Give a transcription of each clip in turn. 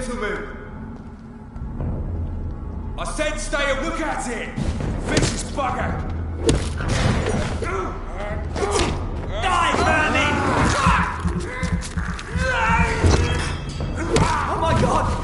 gentlemen. I said stay and look at it. Vicious bugger. Die, vermin! Oh my God!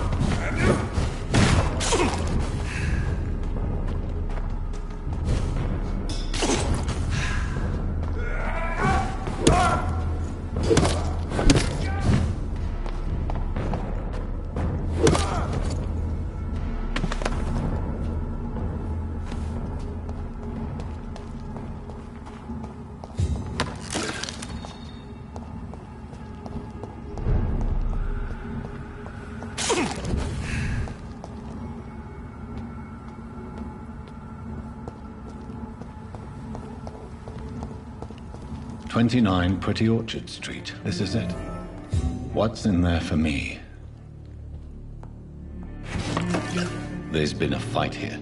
"29 Pretty Orchard Street. This is it. What's in there for me?" There's been a fight here.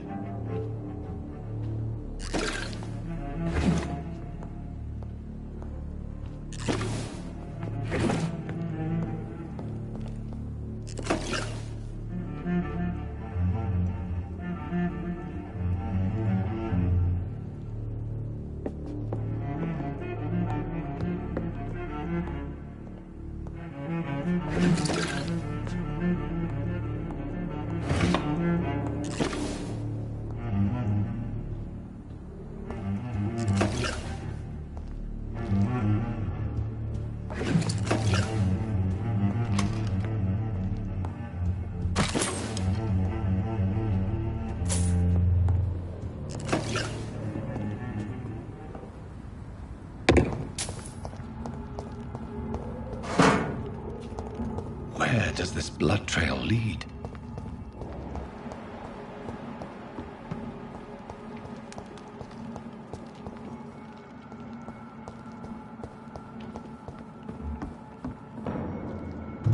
Where does this blood trail lead?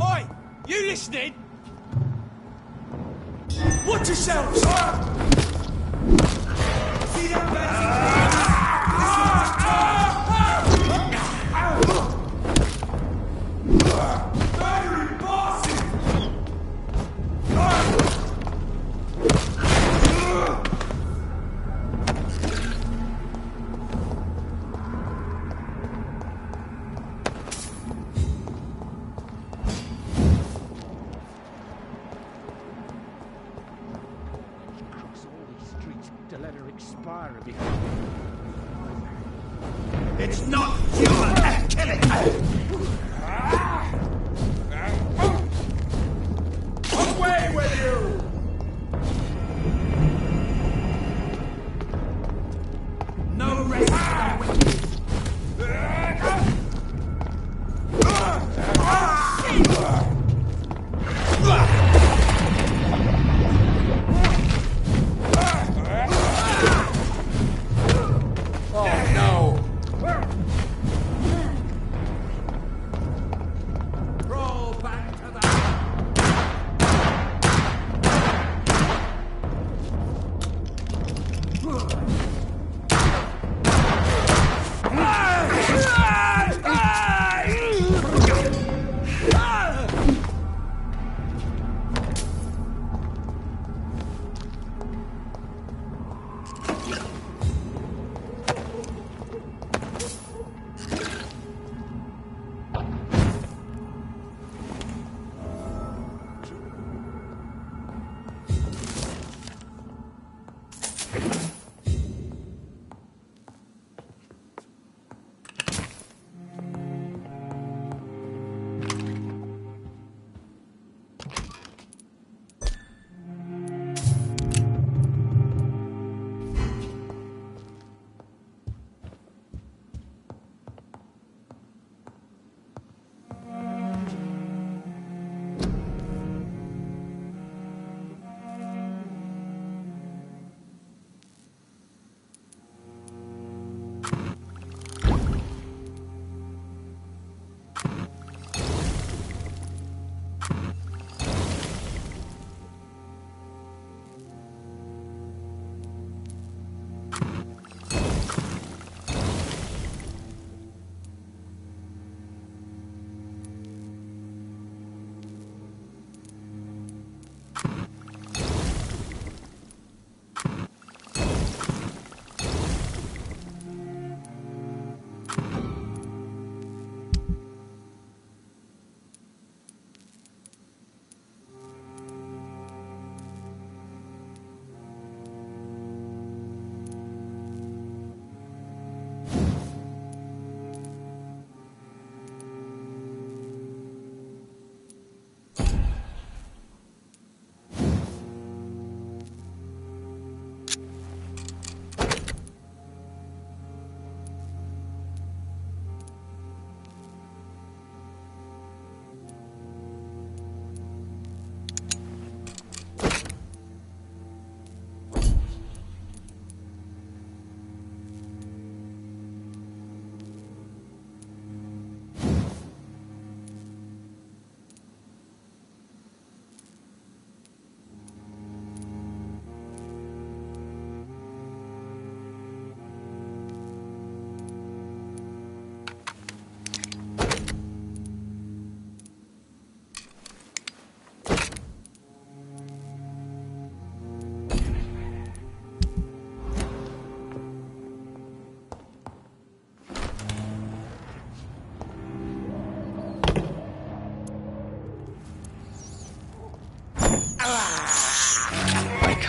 Oi! You listening? Watch yourselves! See that It's not human! Kill it! Away with you! No rest for the wicked!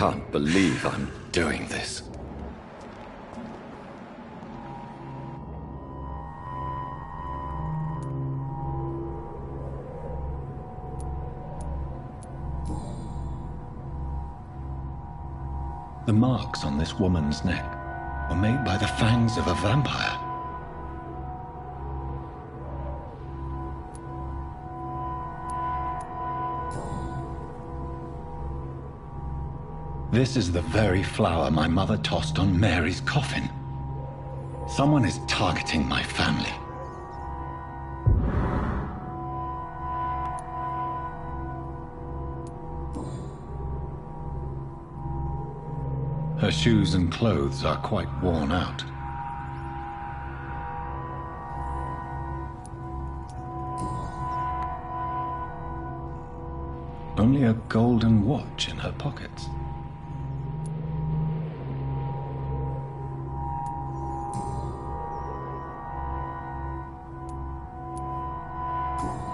can't believe I'm doing this. The marks on this woman's neck were made by the fangs of a vampire. This is the very flower my mother tossed on Mary's coffin. Someone is targeting my family. Her shoes and clothes are quite worn out. Only a golden watch in her pockets.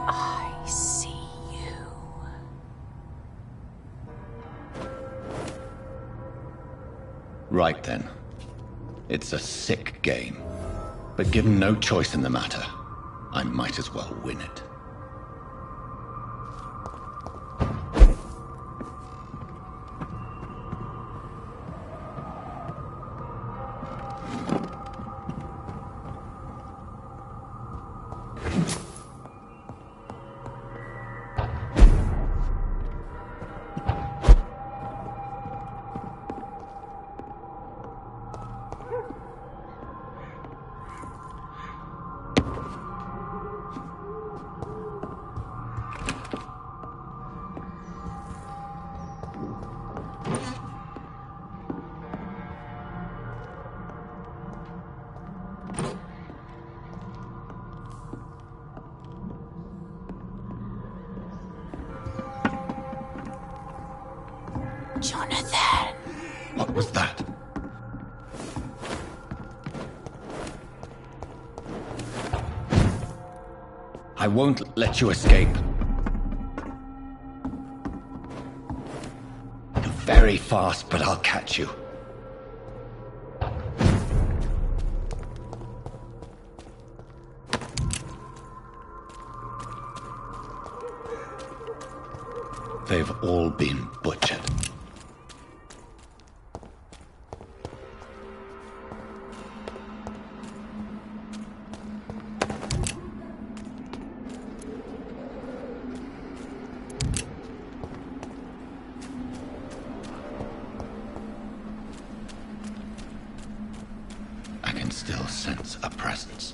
I see you. Right then. It's a sick game. But given no choice in the matter, I might as well win it. Jonathan. What was that? I won't let you escape. You're very fast, but I'll catch you. They've all been butchered. I can still sense a presence.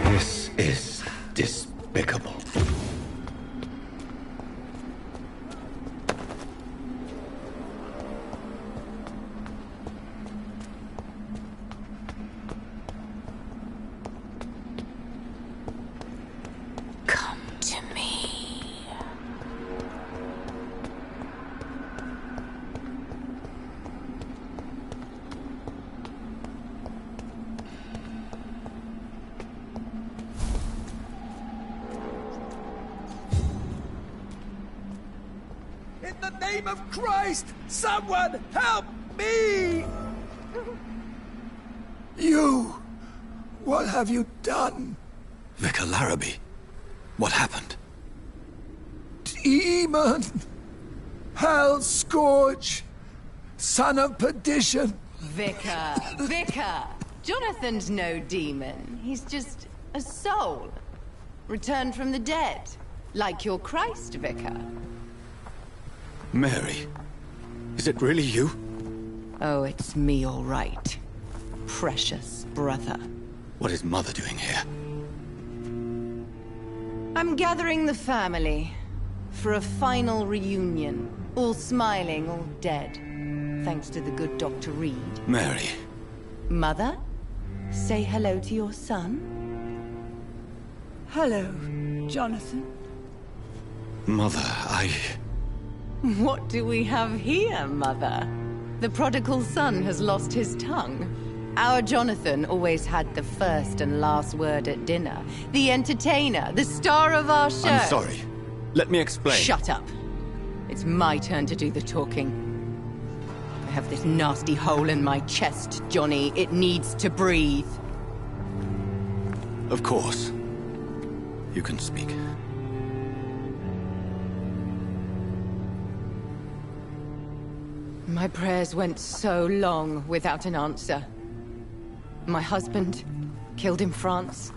This is despicable. Come to me. In the name of Christ, someone help me! You! What have you done? Vicar Larrabee, what happened? Demon! Hell Scourge! Son of perdition! Vicar! Jonathan's no demon. He's just a soul. Returned from the dead. Like your Christ, Vicar. Mary, is it really you? Oh, it's me, all right. Precious brother. What is Mother doing here? I'm gathering the family for a final reunion. All smiling, all dead. Thanks to the good Dr. Reed. Mary. Mother, say hello to your son. Hello, Jonathan. Mother, What do we have here, Mother? The prodigal son has lost his tongue. Our Jonathan always had the first and last word at dinner. The entertainer, the star of our show. I'm sorry. Let me explain. Shut up. It's my turn to do the talking. I have this nasty hole in my chest, Johnny. It needs to breathe. Of course. You can speak. My prayers went so long without an answer. My husband, killed in France.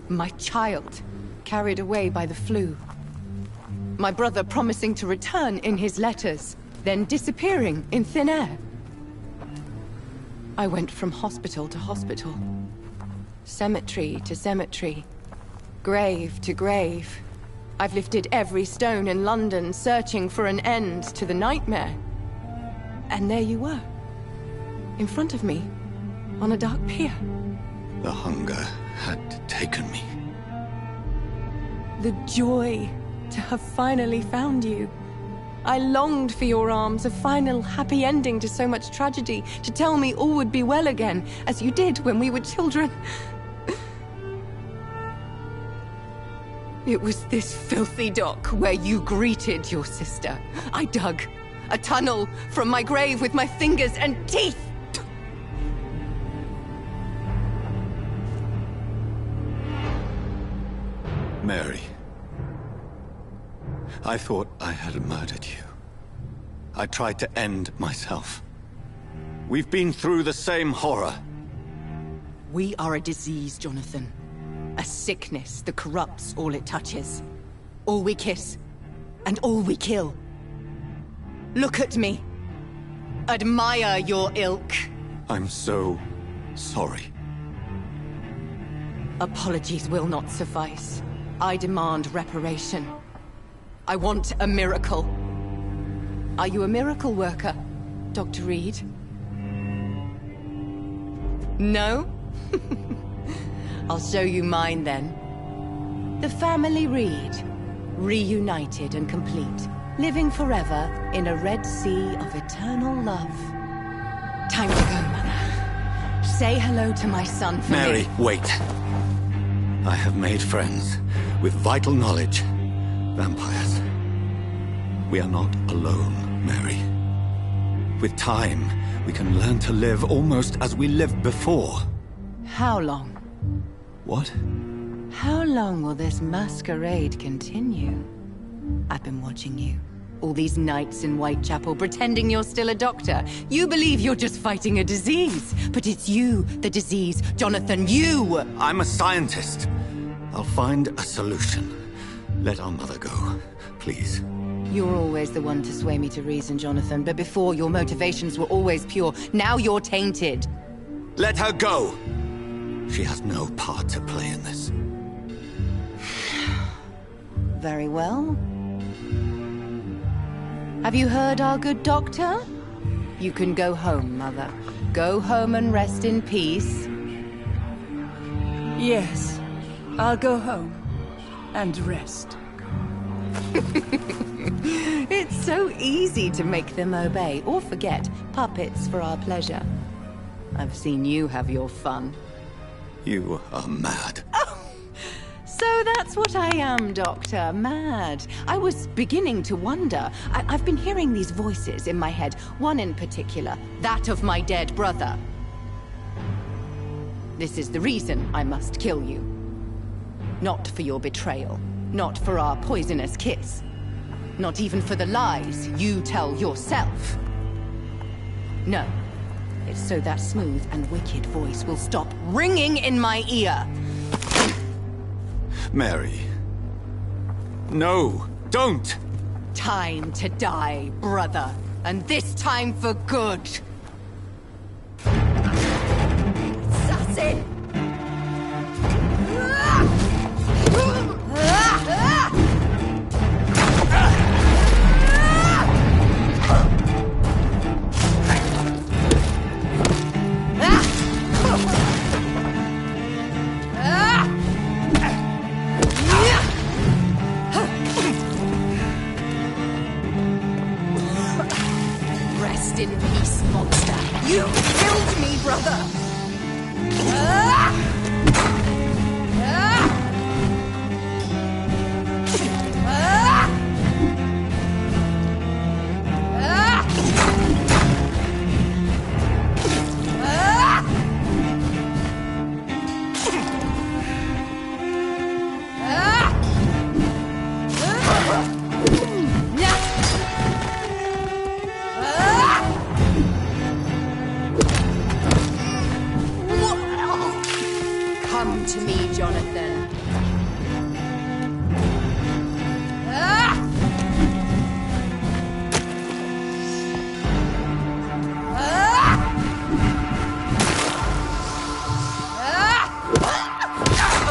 My child, carried away by the flu. My brother promising to return in his letters, then disappearing in thin air. I went from hospital to hospital. Cemetery to cemetery. Grave to grave. I've lifted every stone in London, searching for an end to the nightmare. And there you were. In front of me. On a dark pier. The hunger had taken me. The joy to have finally found you. I longed for your arms, a final happy ending to so much tragedy, to tell me all would be well again, as you did when we were children. It was this filthy dock where you greeted your sister. I dug a tunnel from my grave with my fingers and teeth. Mary. I thought I had murdered you. I tried to end myself. We've been through the same horror. We are a disease, Jonathan. A sickness that corrupts all it touches. All we kiss, and all we kill. Look at me. Admire your ilk. I'm so sorry. Apologies will not suffice. I demand reparation. I want a miracle. Are you a miracle worker, Dr. Reed? No? I'll show you mine then. The family Reed, reunited and complete, living forever in a red sea of eternal love. Time to go, Mother. Say hello to my son for Mary, me. wait. I have made friends with vital knowledge. Vampires. We are not alone, Mary. With time, we can learn to live almost as we lived before. How long? What? How long will this masquerade continue? I've been watching you. All these nights in Whitechapel, pretending you're still a doctor. You believe you're just fighting a disease. But it's you, the disease. Jonathan, you! I'm a scientist. I'll find a solution. Let our mother go, please. You're always the one to sway me to reason, Jonathan. But before, your motivations were always pure. Now you're tainted. Let her go! She has no part to play in this. Very well. Have you heard our good doctor? You can go home, Mother. Go home and rest in peace. Yes, I'll go home and rest. It's so easy to make them obey or forget. Puppets for our pleasure. I've seen you have your fun. You are mad. So that's what I am, Doctor. Mad. I was beginning to wonder. I've been hearing these voices in my head. One in particular. That of my dead brother. This is the reason I must kill you. Not for your betrayal. Not for our poisonous kiss. Not even for the lies you tell yourself. No. It's so that smooth and wicked voice will stop ringing in my ear. Mary. No, don't! Time to die, brother. And this time for good. Assassin! in peace, monster. You killed me, brother. Come to me, Jonathan.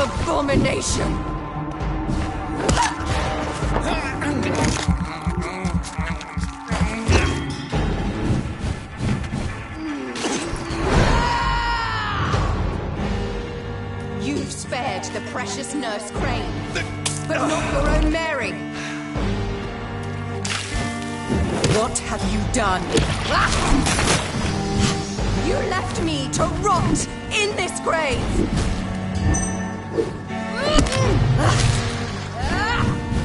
Abomination! You've spared the precious Nurse Crane, but not your own Mary. What have you done? You left me to rot in this grave!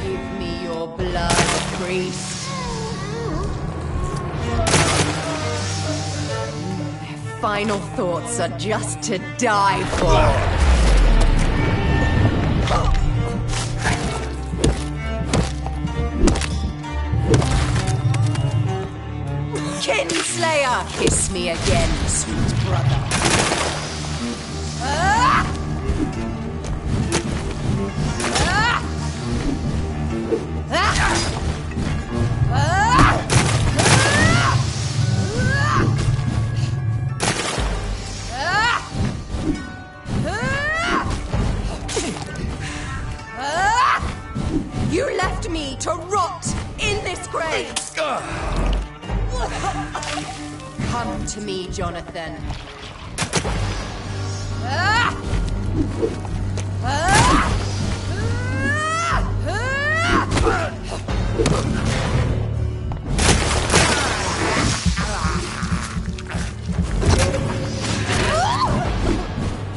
Give me your blood, priest. Their final thoughts are just to die for. Kinslayer! Kiss me again, sweet brother. You left me to rot in this grave! Come to me, Jonathan.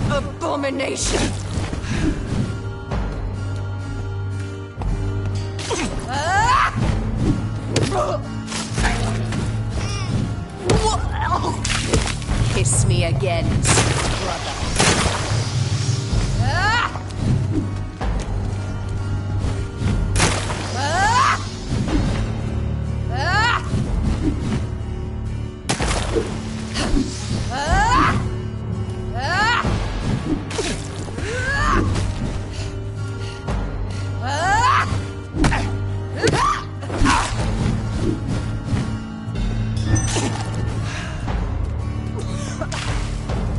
Abomination! Kiss me again, brother.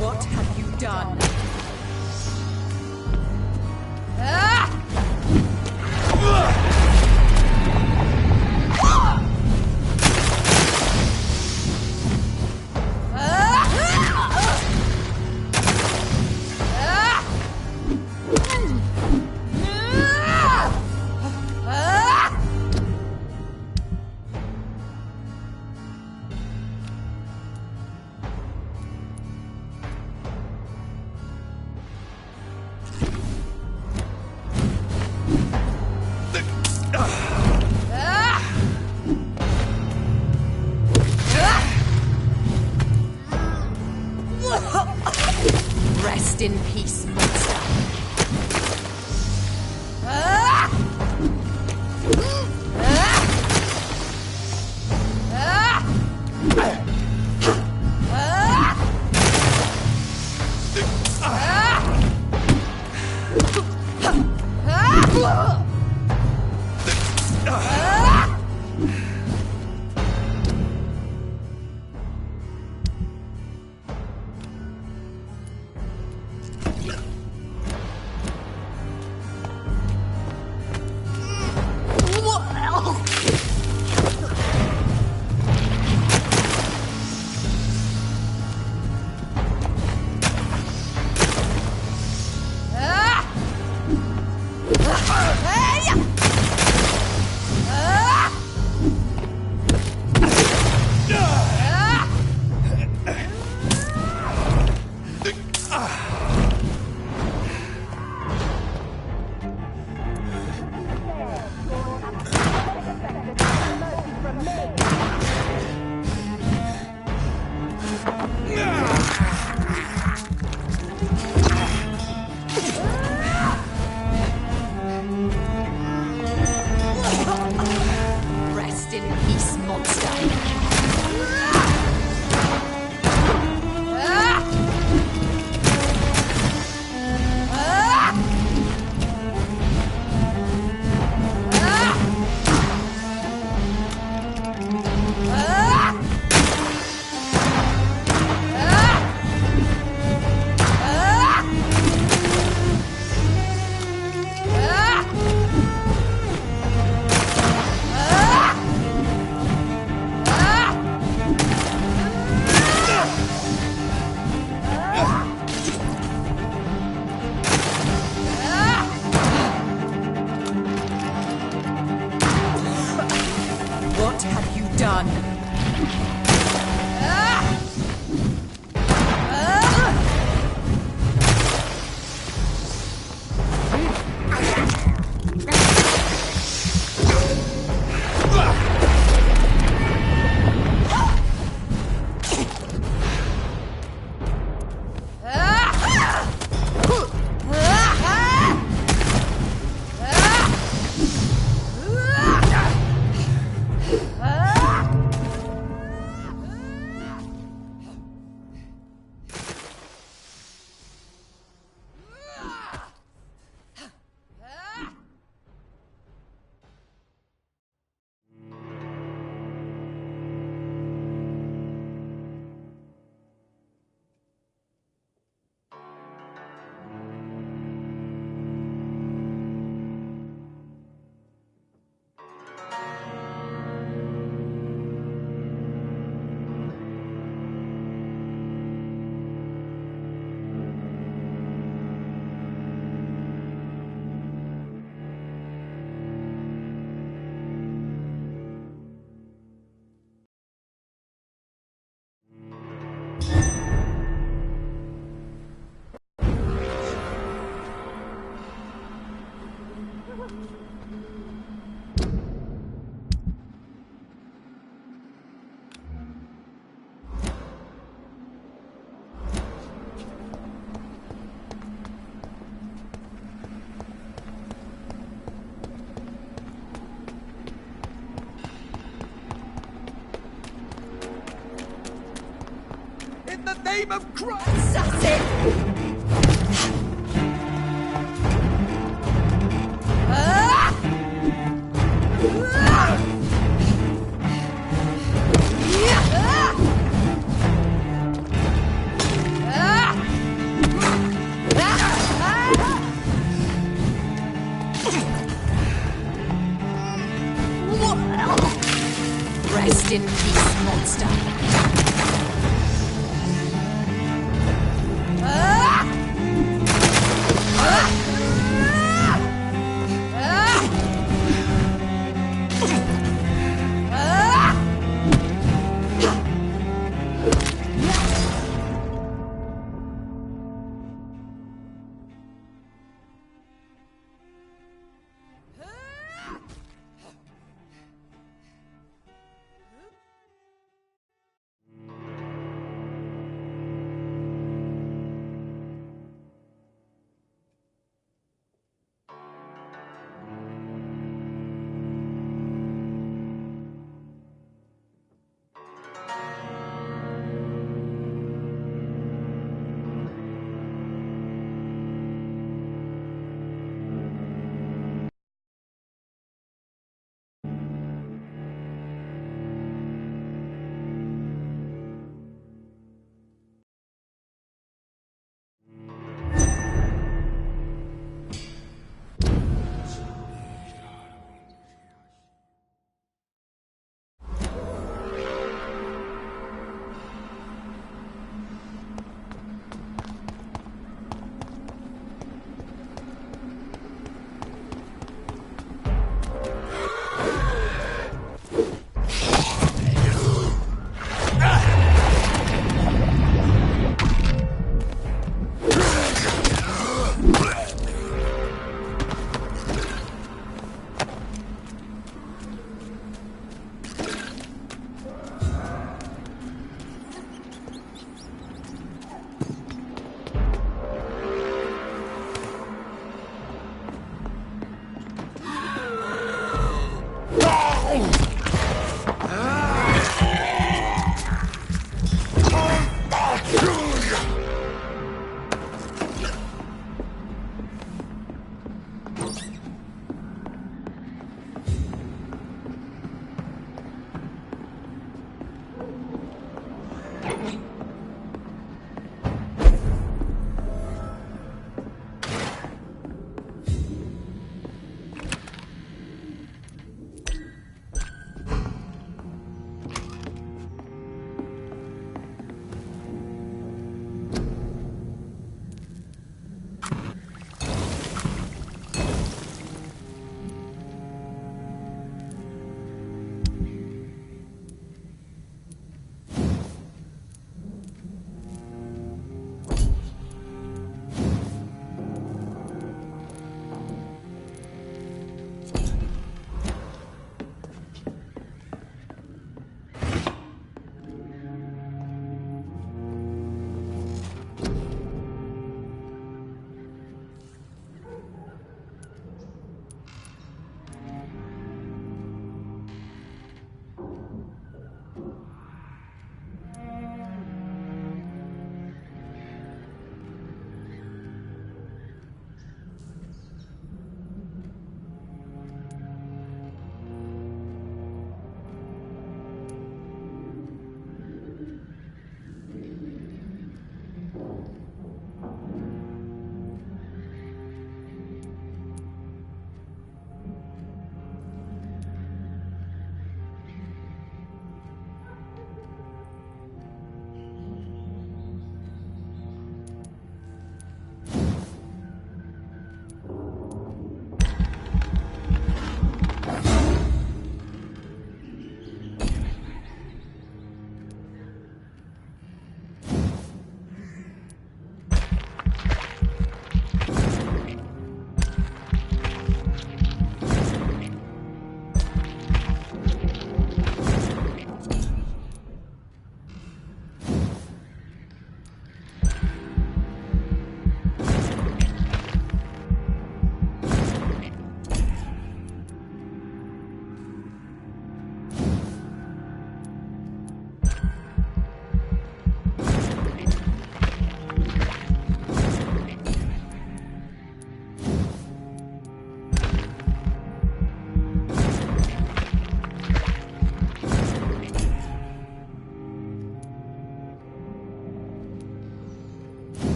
What Rest in peace, monster. What have you done? In the name of Christ! That's it! Rest in peace, monster.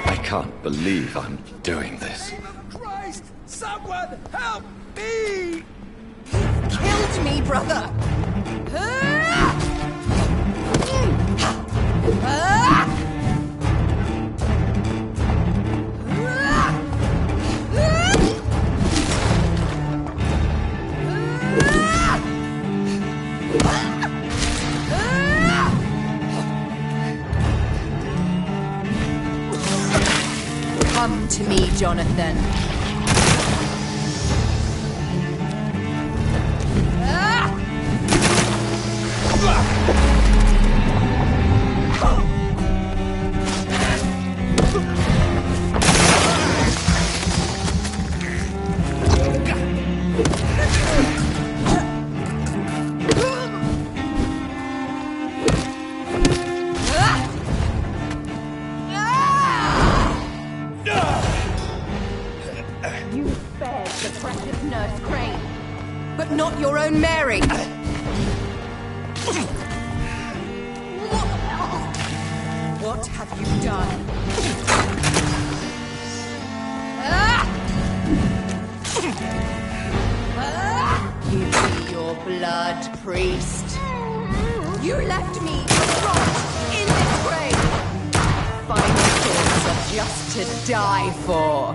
I can't believe I'm doing this. In the name of Christ, someone help me! Killed me, brother! Come to me, Jonathan. You spared the precious Nurse Crane, but not your own Mary. What have you done? Give me your blood, priest. You left me to rot in this grave. Final thoughts are just to die for.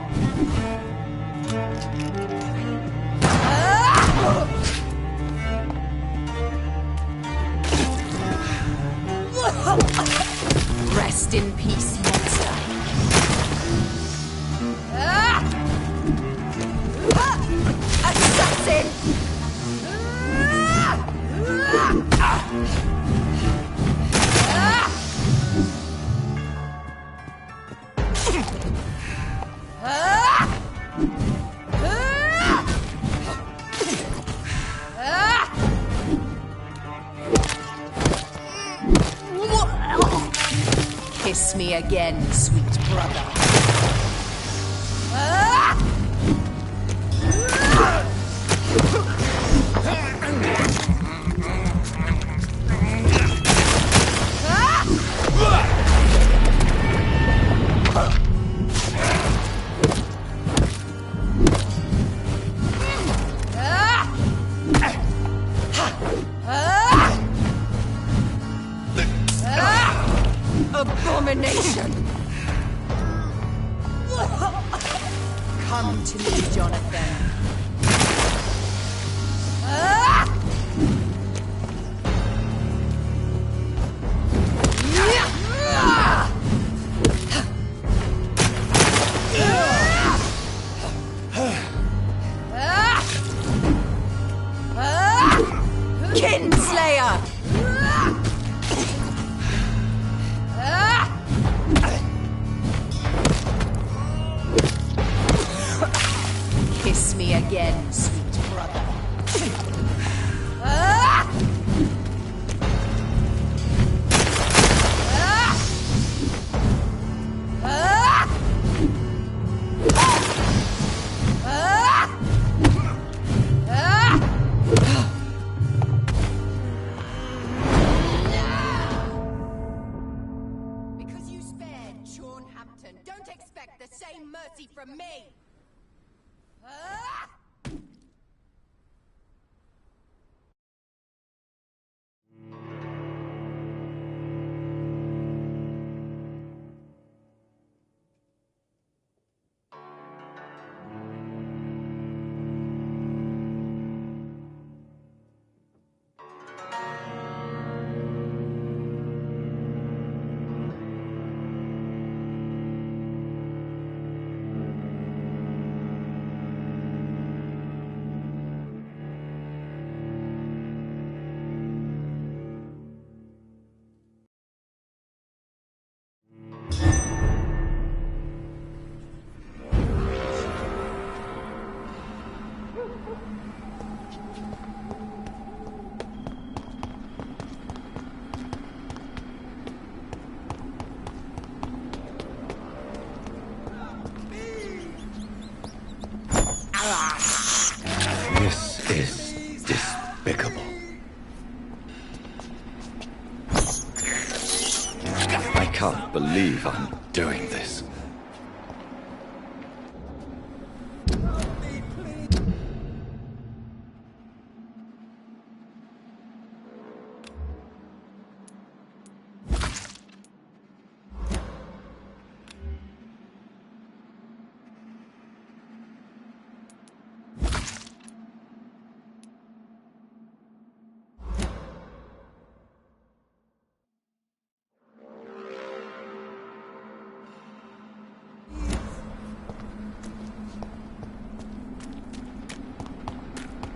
Rest in peace, monster. Assassin! Kiss me again, sweet brother. Abomination! Come to me, Jonathan. Kinslayer! Kiss me again, sweet brother. Because you spared Sean Hampton, don't expect the same mercy from me! can't believe I'm doing this.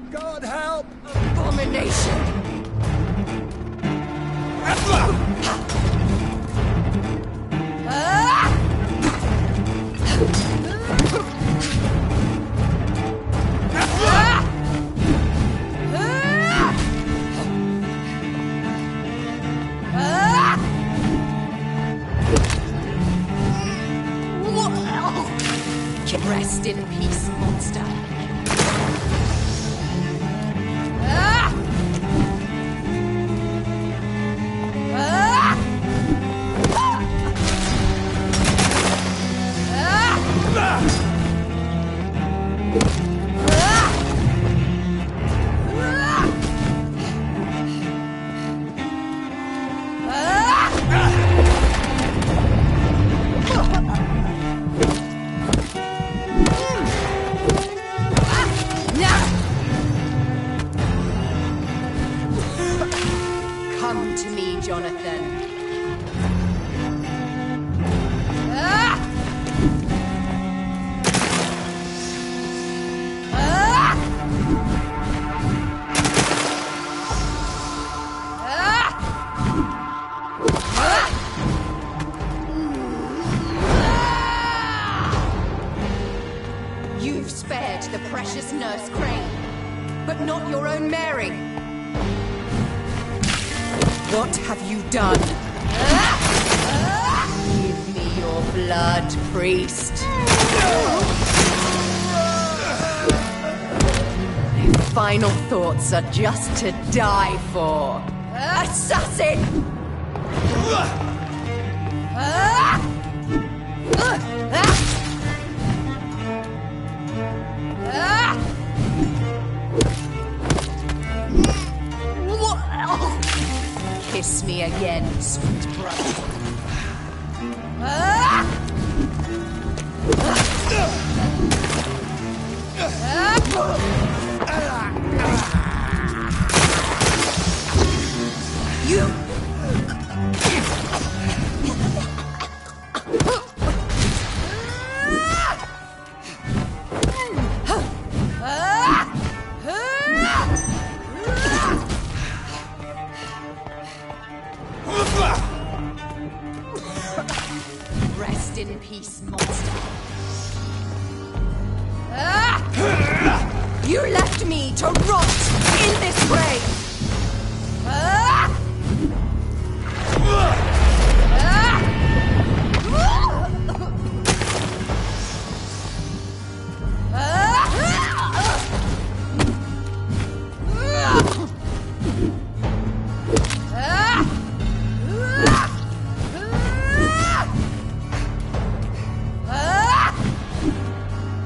God help! Abomination! Rest in peace, monster. Come to me, Jonathan. You've spared the precious Nurse Crane, but not your own Mary. What have you done? Give me your blood, priest. My final thoughts are just to die for. Assassin! Kiss me again, sweet brother. You! Rest in peace, monster. You left me to rot in this grave.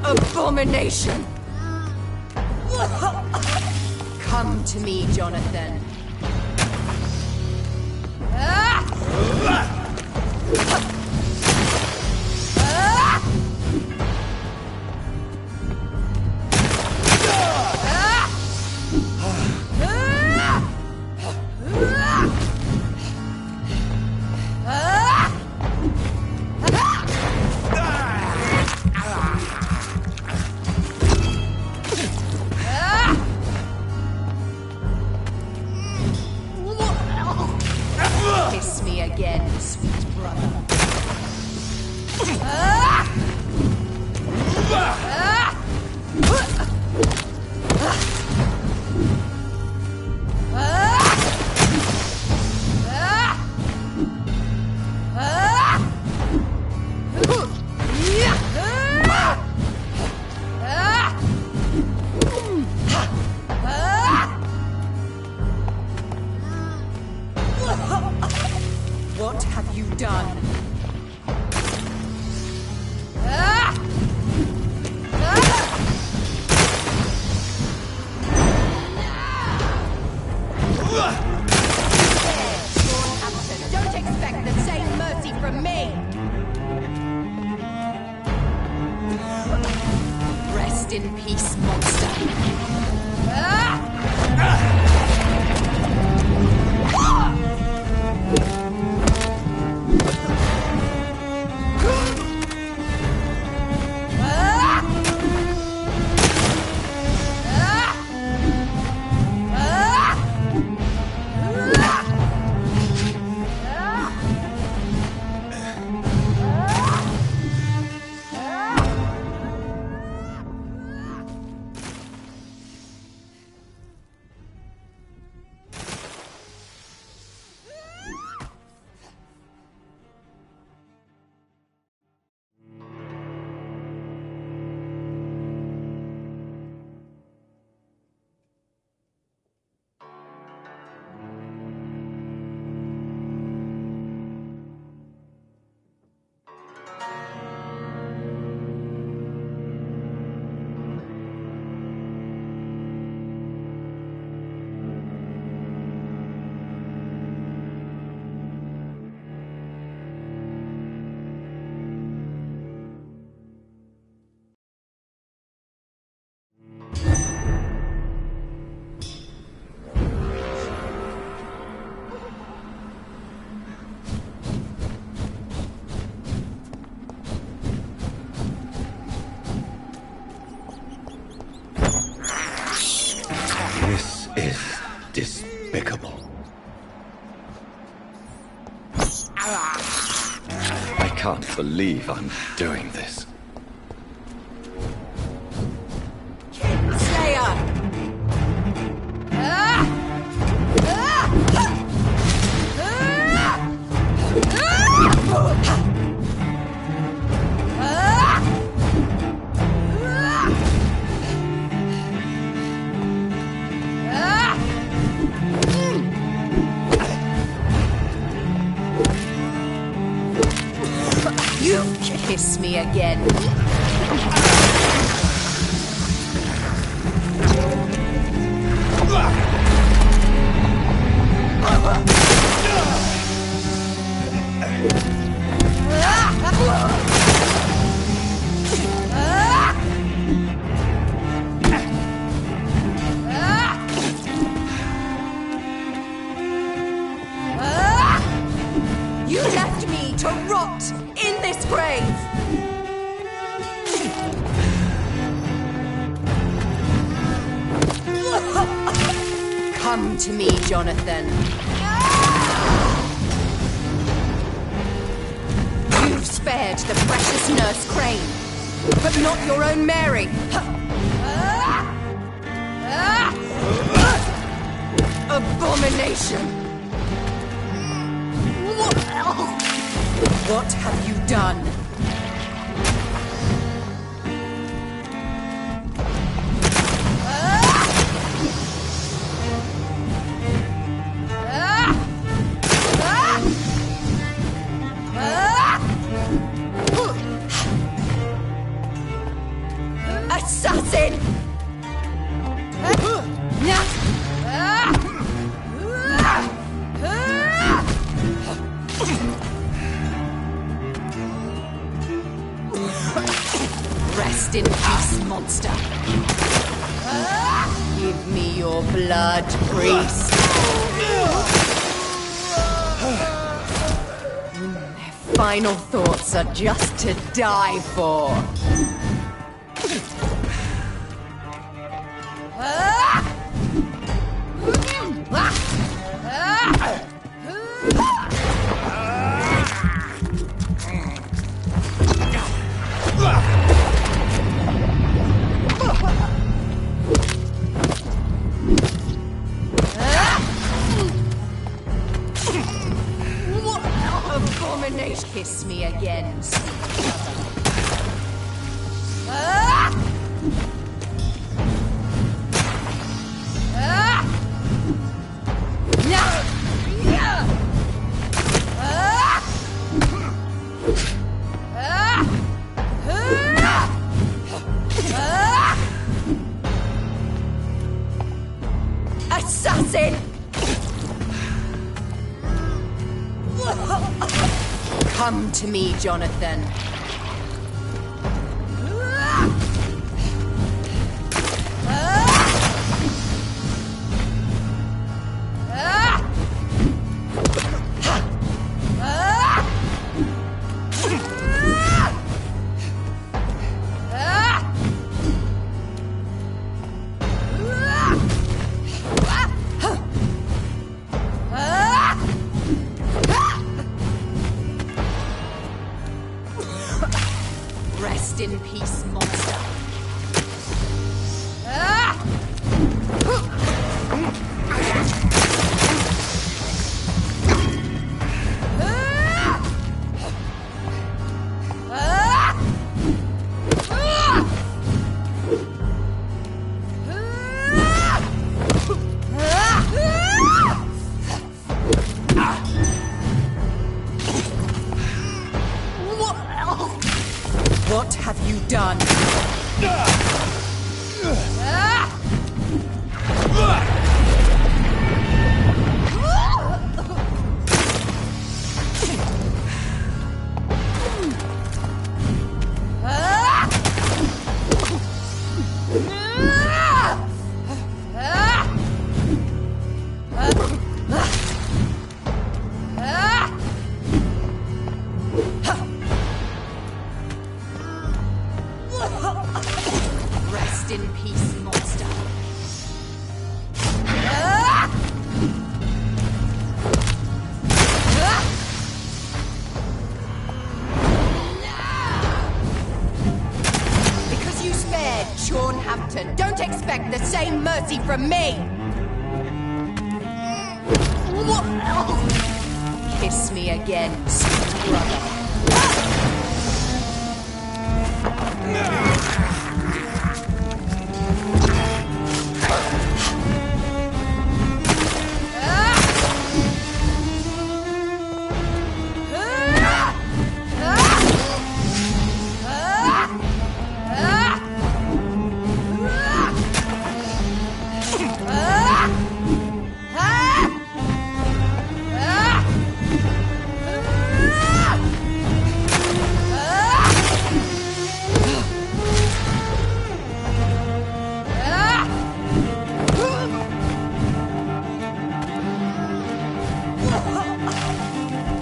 Abomination! Come to me, Jonathan. Kiss me again, sweet brother. What have you done? Don't expect the same mercy from me! Rest in peace, monster. This is despicable. I can't believe I'm doing this. Slayer! You kiss me again. You left me to rot in this grave! Come to me, Jonathan. You've spared the precious Nurse Crane, but not your own Mary. Abomination! What have you done? Assassin! Rest in peace, monster. Give me your blood, priest. Their final thoughts are just to die for. Abomination! Kiss me again. Come to me, Jonathan. Rest in peace, monster. What have you done? Rest in peace, monster. Because you spared Sean Hampton, don't expect the same mercy from me! Kiss me again, sweet brother.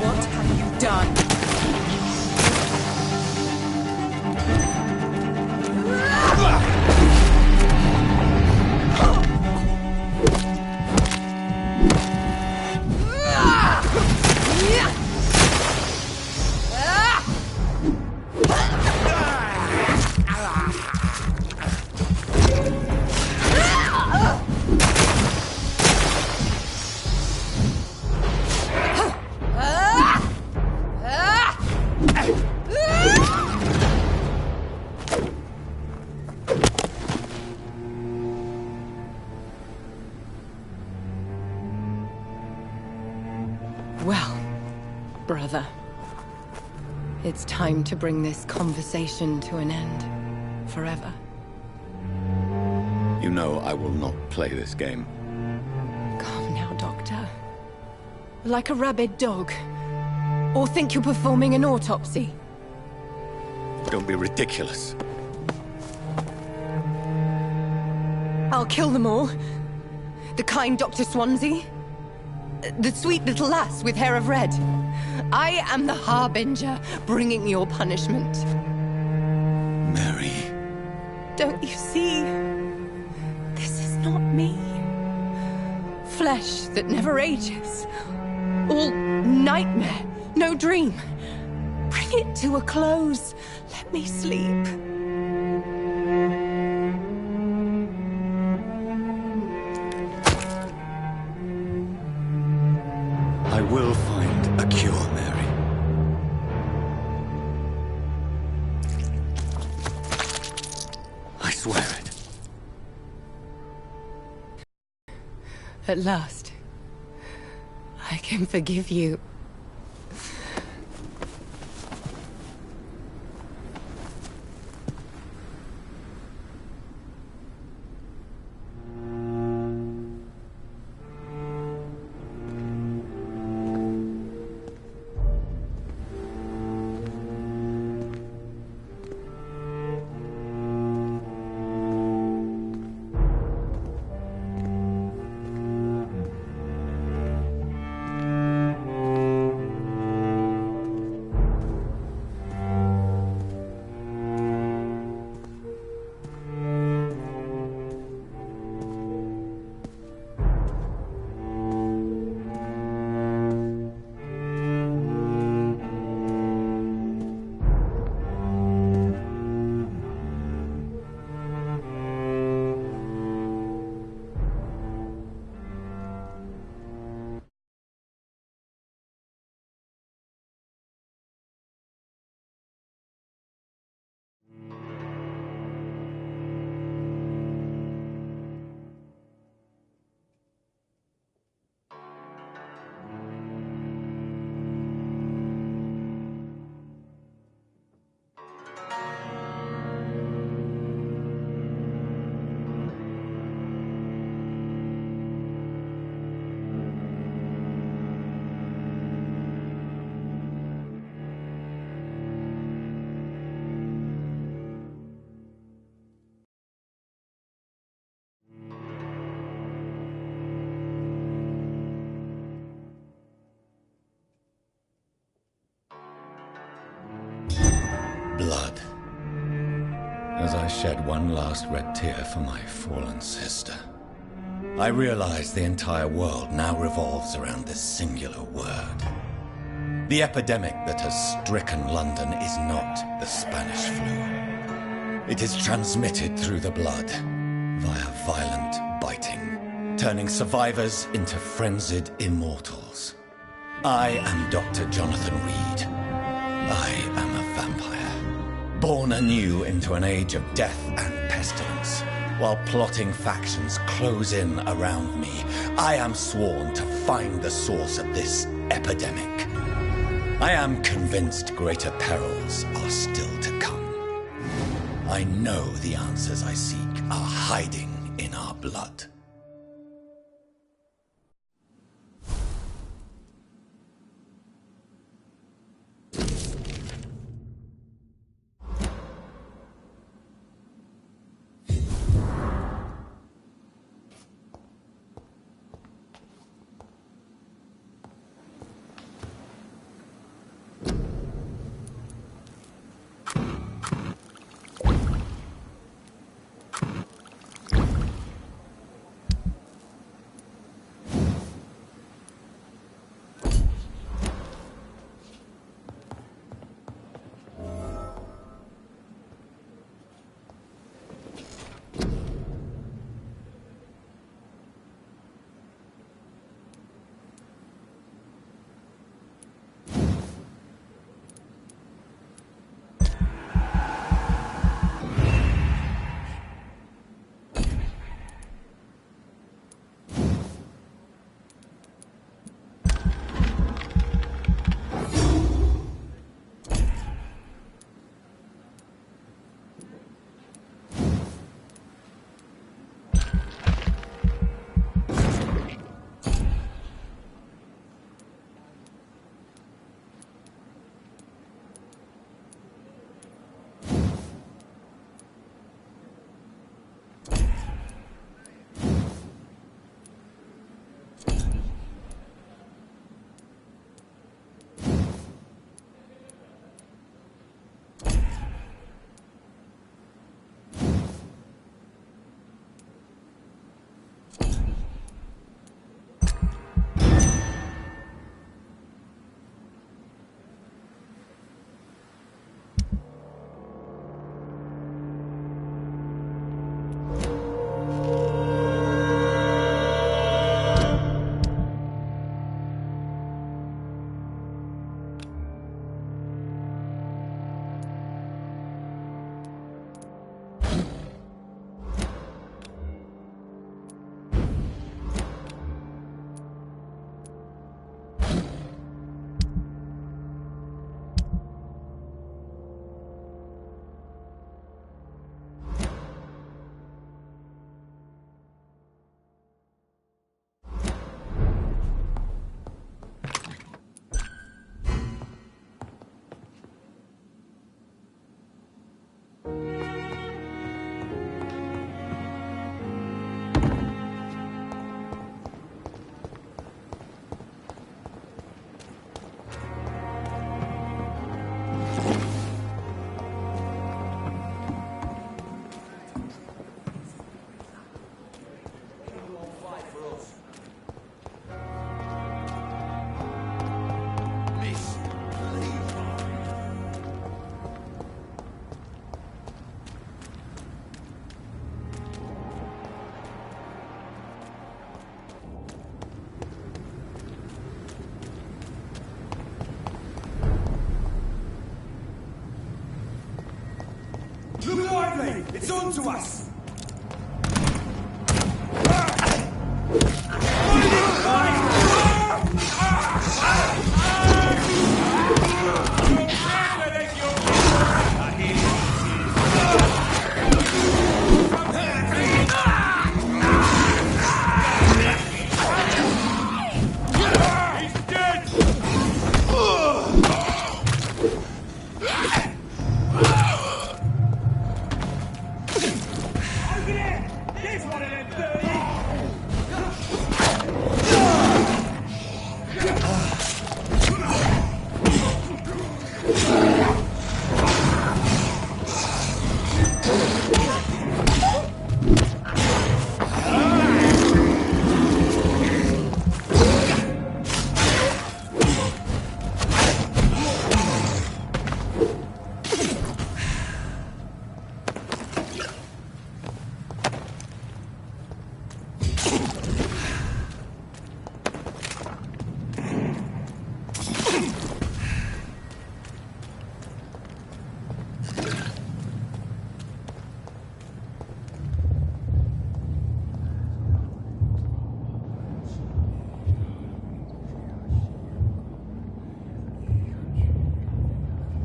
What have you done? Well, brother, it's time to bring this conversation to an end. Forever. You know I will not play this game. Calm now, Doctor. Like a rabid dog. Or think you're performing an autopsy. Don't be ridiculous. I'll kill them all. The kind Dr. Swansea. The sweet little lass with hair of red. I am the Harbinger, bringing your punishment. Mary. Don't you see? This is not me. Flesh that never ages. All nightmare, no dream. Bring it to a close. Let me sleep. I will find a cure, Mary. I swear it. At last, I can forgive you. shed one last red tear for my fallen sister. I realize the entire world now revolves around this singular word. The epidemic that has stricken London is not the Spanish flu. It is transmitted through the blood, via violent biting, turning survivors into frenzied immortals. I am Dr. Jonathan Reed. I am a vampire, born anew into an age of death and pestilence. While plotting factions close in around me, I am sworn to find the source of this epidemic. I am convinced greater perils are still to come. I know the answers I seek are hiding in our blood. It's on to us!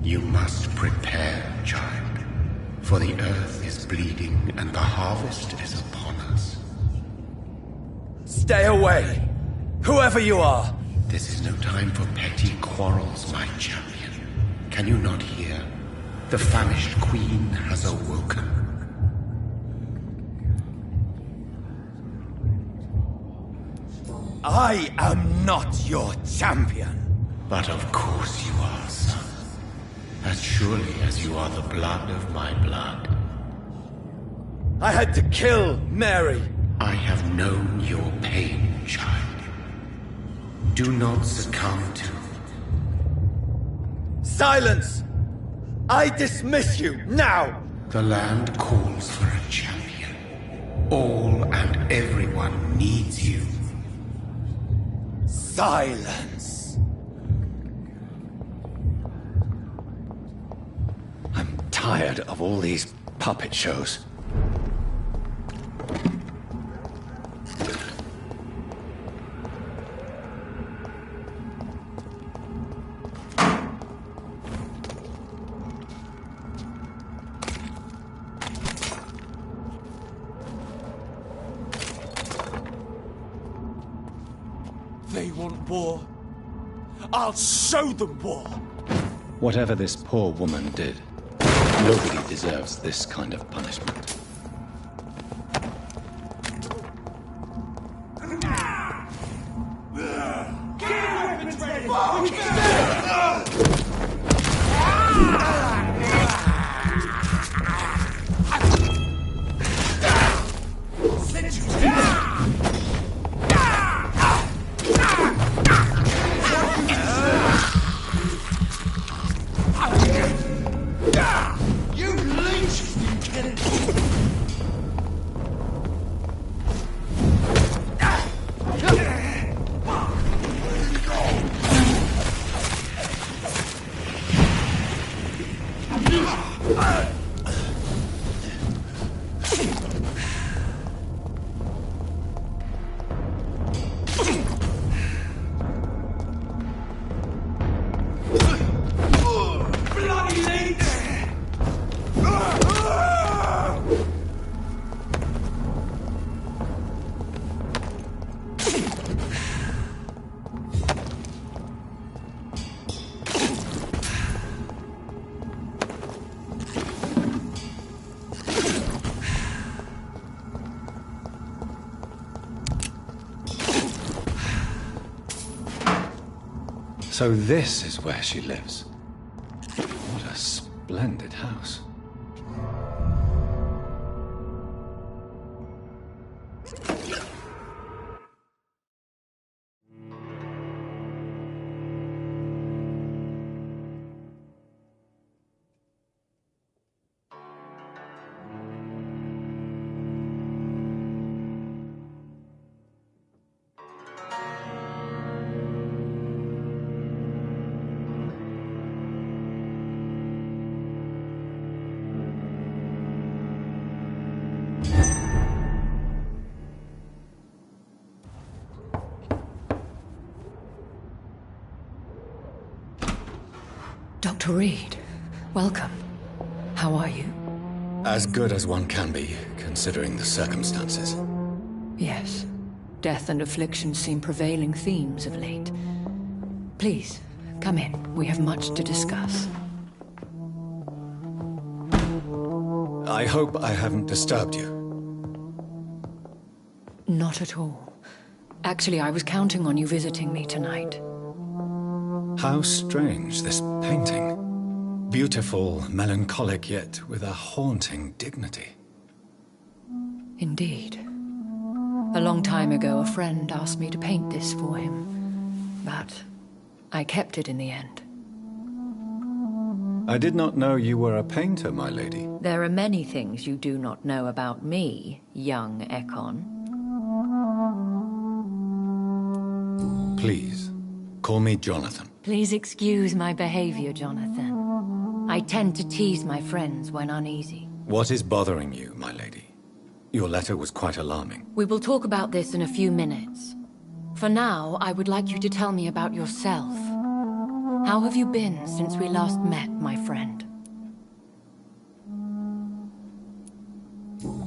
You must prepare, child, for the earth is bleeding and the harvest is upon us. Stay away! Whoever you are! This is no time for petty quarrels, my champion. Can you not hear? The famished queen has awoken. I am not your champion! But of course you are, son. As surely as you are the blood of my blood. I had to kill Mary! I have known your pain, child. Do not succumb to... Silence! I dismiss you, now! The land calls for a champion. All and everyone needs you. Silence! I'm tired of all these puppet shows. They want war. I'll show them war! Whatever this poor woman did, nobody deserves this kind of punishment. So this is where she lives. What a splendid house. Dr. Reed, welcome. How are you? As good as one can be, considering the circumstances. Yes. Death and affliction seem prevailing themes of late. Please, come in. We have much to discuss. I hope I haven't disturbed you. Not at all. Actually, I was counting on you visiting me tonight. How strange, this painting. Beautiful, melancholic, yet with a haunting dignity. Indeed. A long time ago, a friend asked me to paint this for him. But I kept it in the end. I did not know you were a painter, my lady. There are many things you do not know about me, young Ekon. Please, call me Jonathan. Please excuse my behavior, Jonathan. I tend to tease my friends when uneasy. What is bothering you, my lady? Your letter was quite alarming. We will talk about this in a few minutes. For now, I would like you to tell me about yourself. How have you been since we last met, my friend?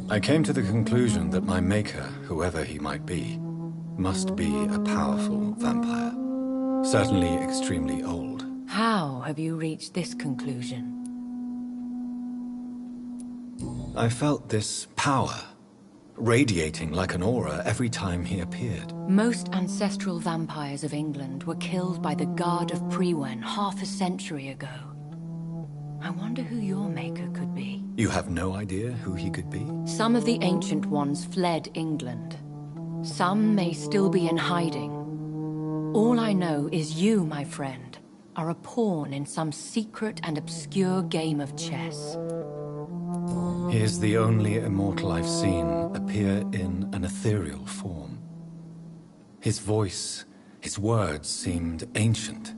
I came to the conclusion that my maker, whoever he might be, must be a powerful vampire. Certainly extremely old. How have you reached this conclusion? I felt this power radiating like an aura every time he appeared. Most ancestral vampires of England were killed by the Guard of Priwen half a century ago. I wonder who your maker could be. You have no idea who he could be? Some of the Ancient Ones fled England. Some may still be in hiding. All I know is you, my friend, are a pawn in some secret and obscure game of chess. He is the only immortal I've seen appear in an ethereal form. His voice, his words seemed ancient.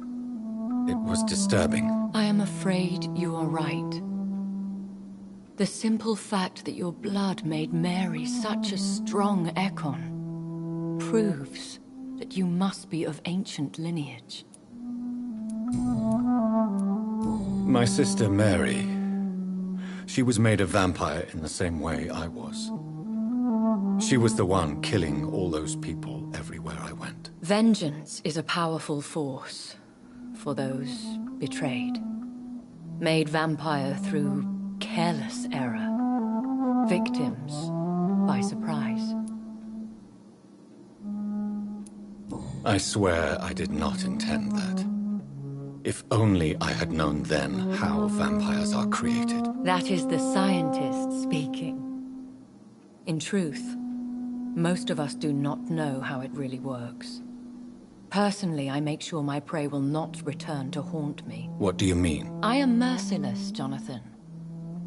It was disturbing. I am afraid you are right. The simple fact that your blood made Mary such a strong Ekon proves that you must be of ancient lineage. My sister Mary, she was made a vampire in the same way I was. She was the one killing all those people everywhere I went. Vengeance is a powerful force for those betrayed. Made vampire through careless error. Victims by surprise. I swear I did not intend that. If only I had known then how vampires are created. That is the scientist speaking. In truth, most of us do not know how it really works. Personally, I make sure my prey will not return to haunt me. What do you mean? I am merciless, Jonathan.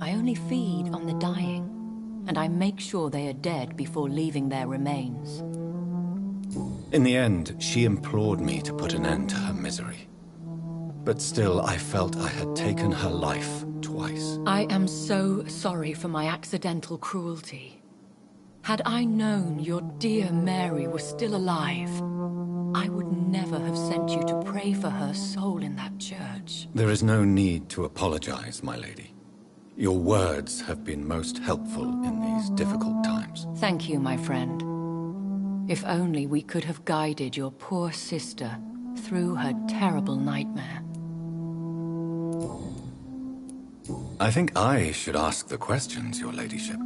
I only feed on the dying, and I make sure they are dead before leaving their remains. In the end, she implored me to put an end to her misery. But still, I felt I had taken her life twice. I am so sorry for my accidental cruelty. Had I known your dear Mary was still alive, I would never have sent you to pray for her soul in that church. There is no need to apologize, my lady. Your words have been most helpful in these difficult times. Thank you, my friend. If only we could have guided your poor sister through her terrible nightmare. I think I should ask the questions, your ladyship.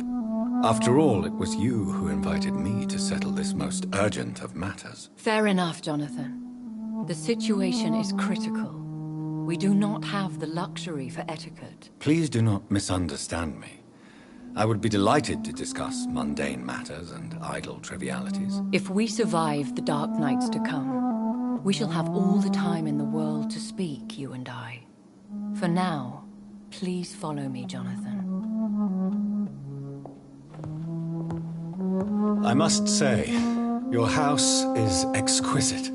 After all, it was you who invited me to settle this most urgent of matters. Fair enough, Jonathan. The situation is critical. We do not have the luxury for etiquette. Please do not misunderstand me. I would be delighted to discuss mundane matters and idle trivialities. If we survive the dark nights to come, we shall have all the time in the world to speak, you and I. For now, please follow me, Jonathan. I must say, your house is exquisite.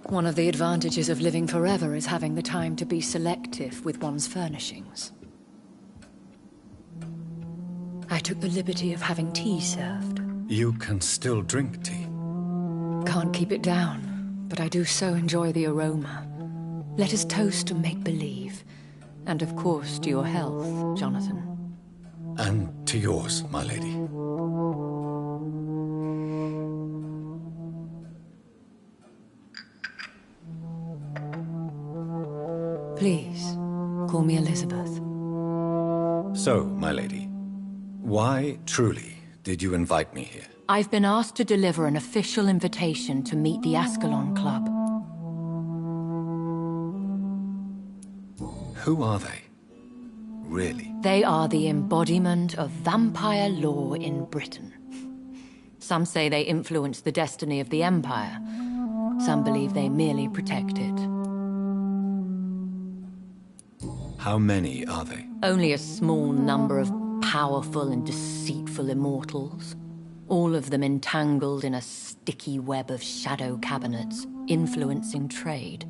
One of the advantages of living forever is having the time to be selective with one's furnishings. I took the liberty of having tea served. You can still drink tea. Can't keep it down, but I do so enjoy the aroma. Let us toast to make-believe. And of course to your health, Jonathan. And to yours, my lady. Please, call me Elizabeth. So, my lady, why, truly, did you invite me here? I've been asked to deliver an official invitation to meet the Ascalon Club. Who are they? Really? They are the embodiment of vampire law in Britain. Some say they influence the destiny of the Empire. Some believe they merely protect it. How many are they? Only a small number of powerful and deceitful immortals. All of them entangled in a sticky web of shadow cabinets, influencing trade.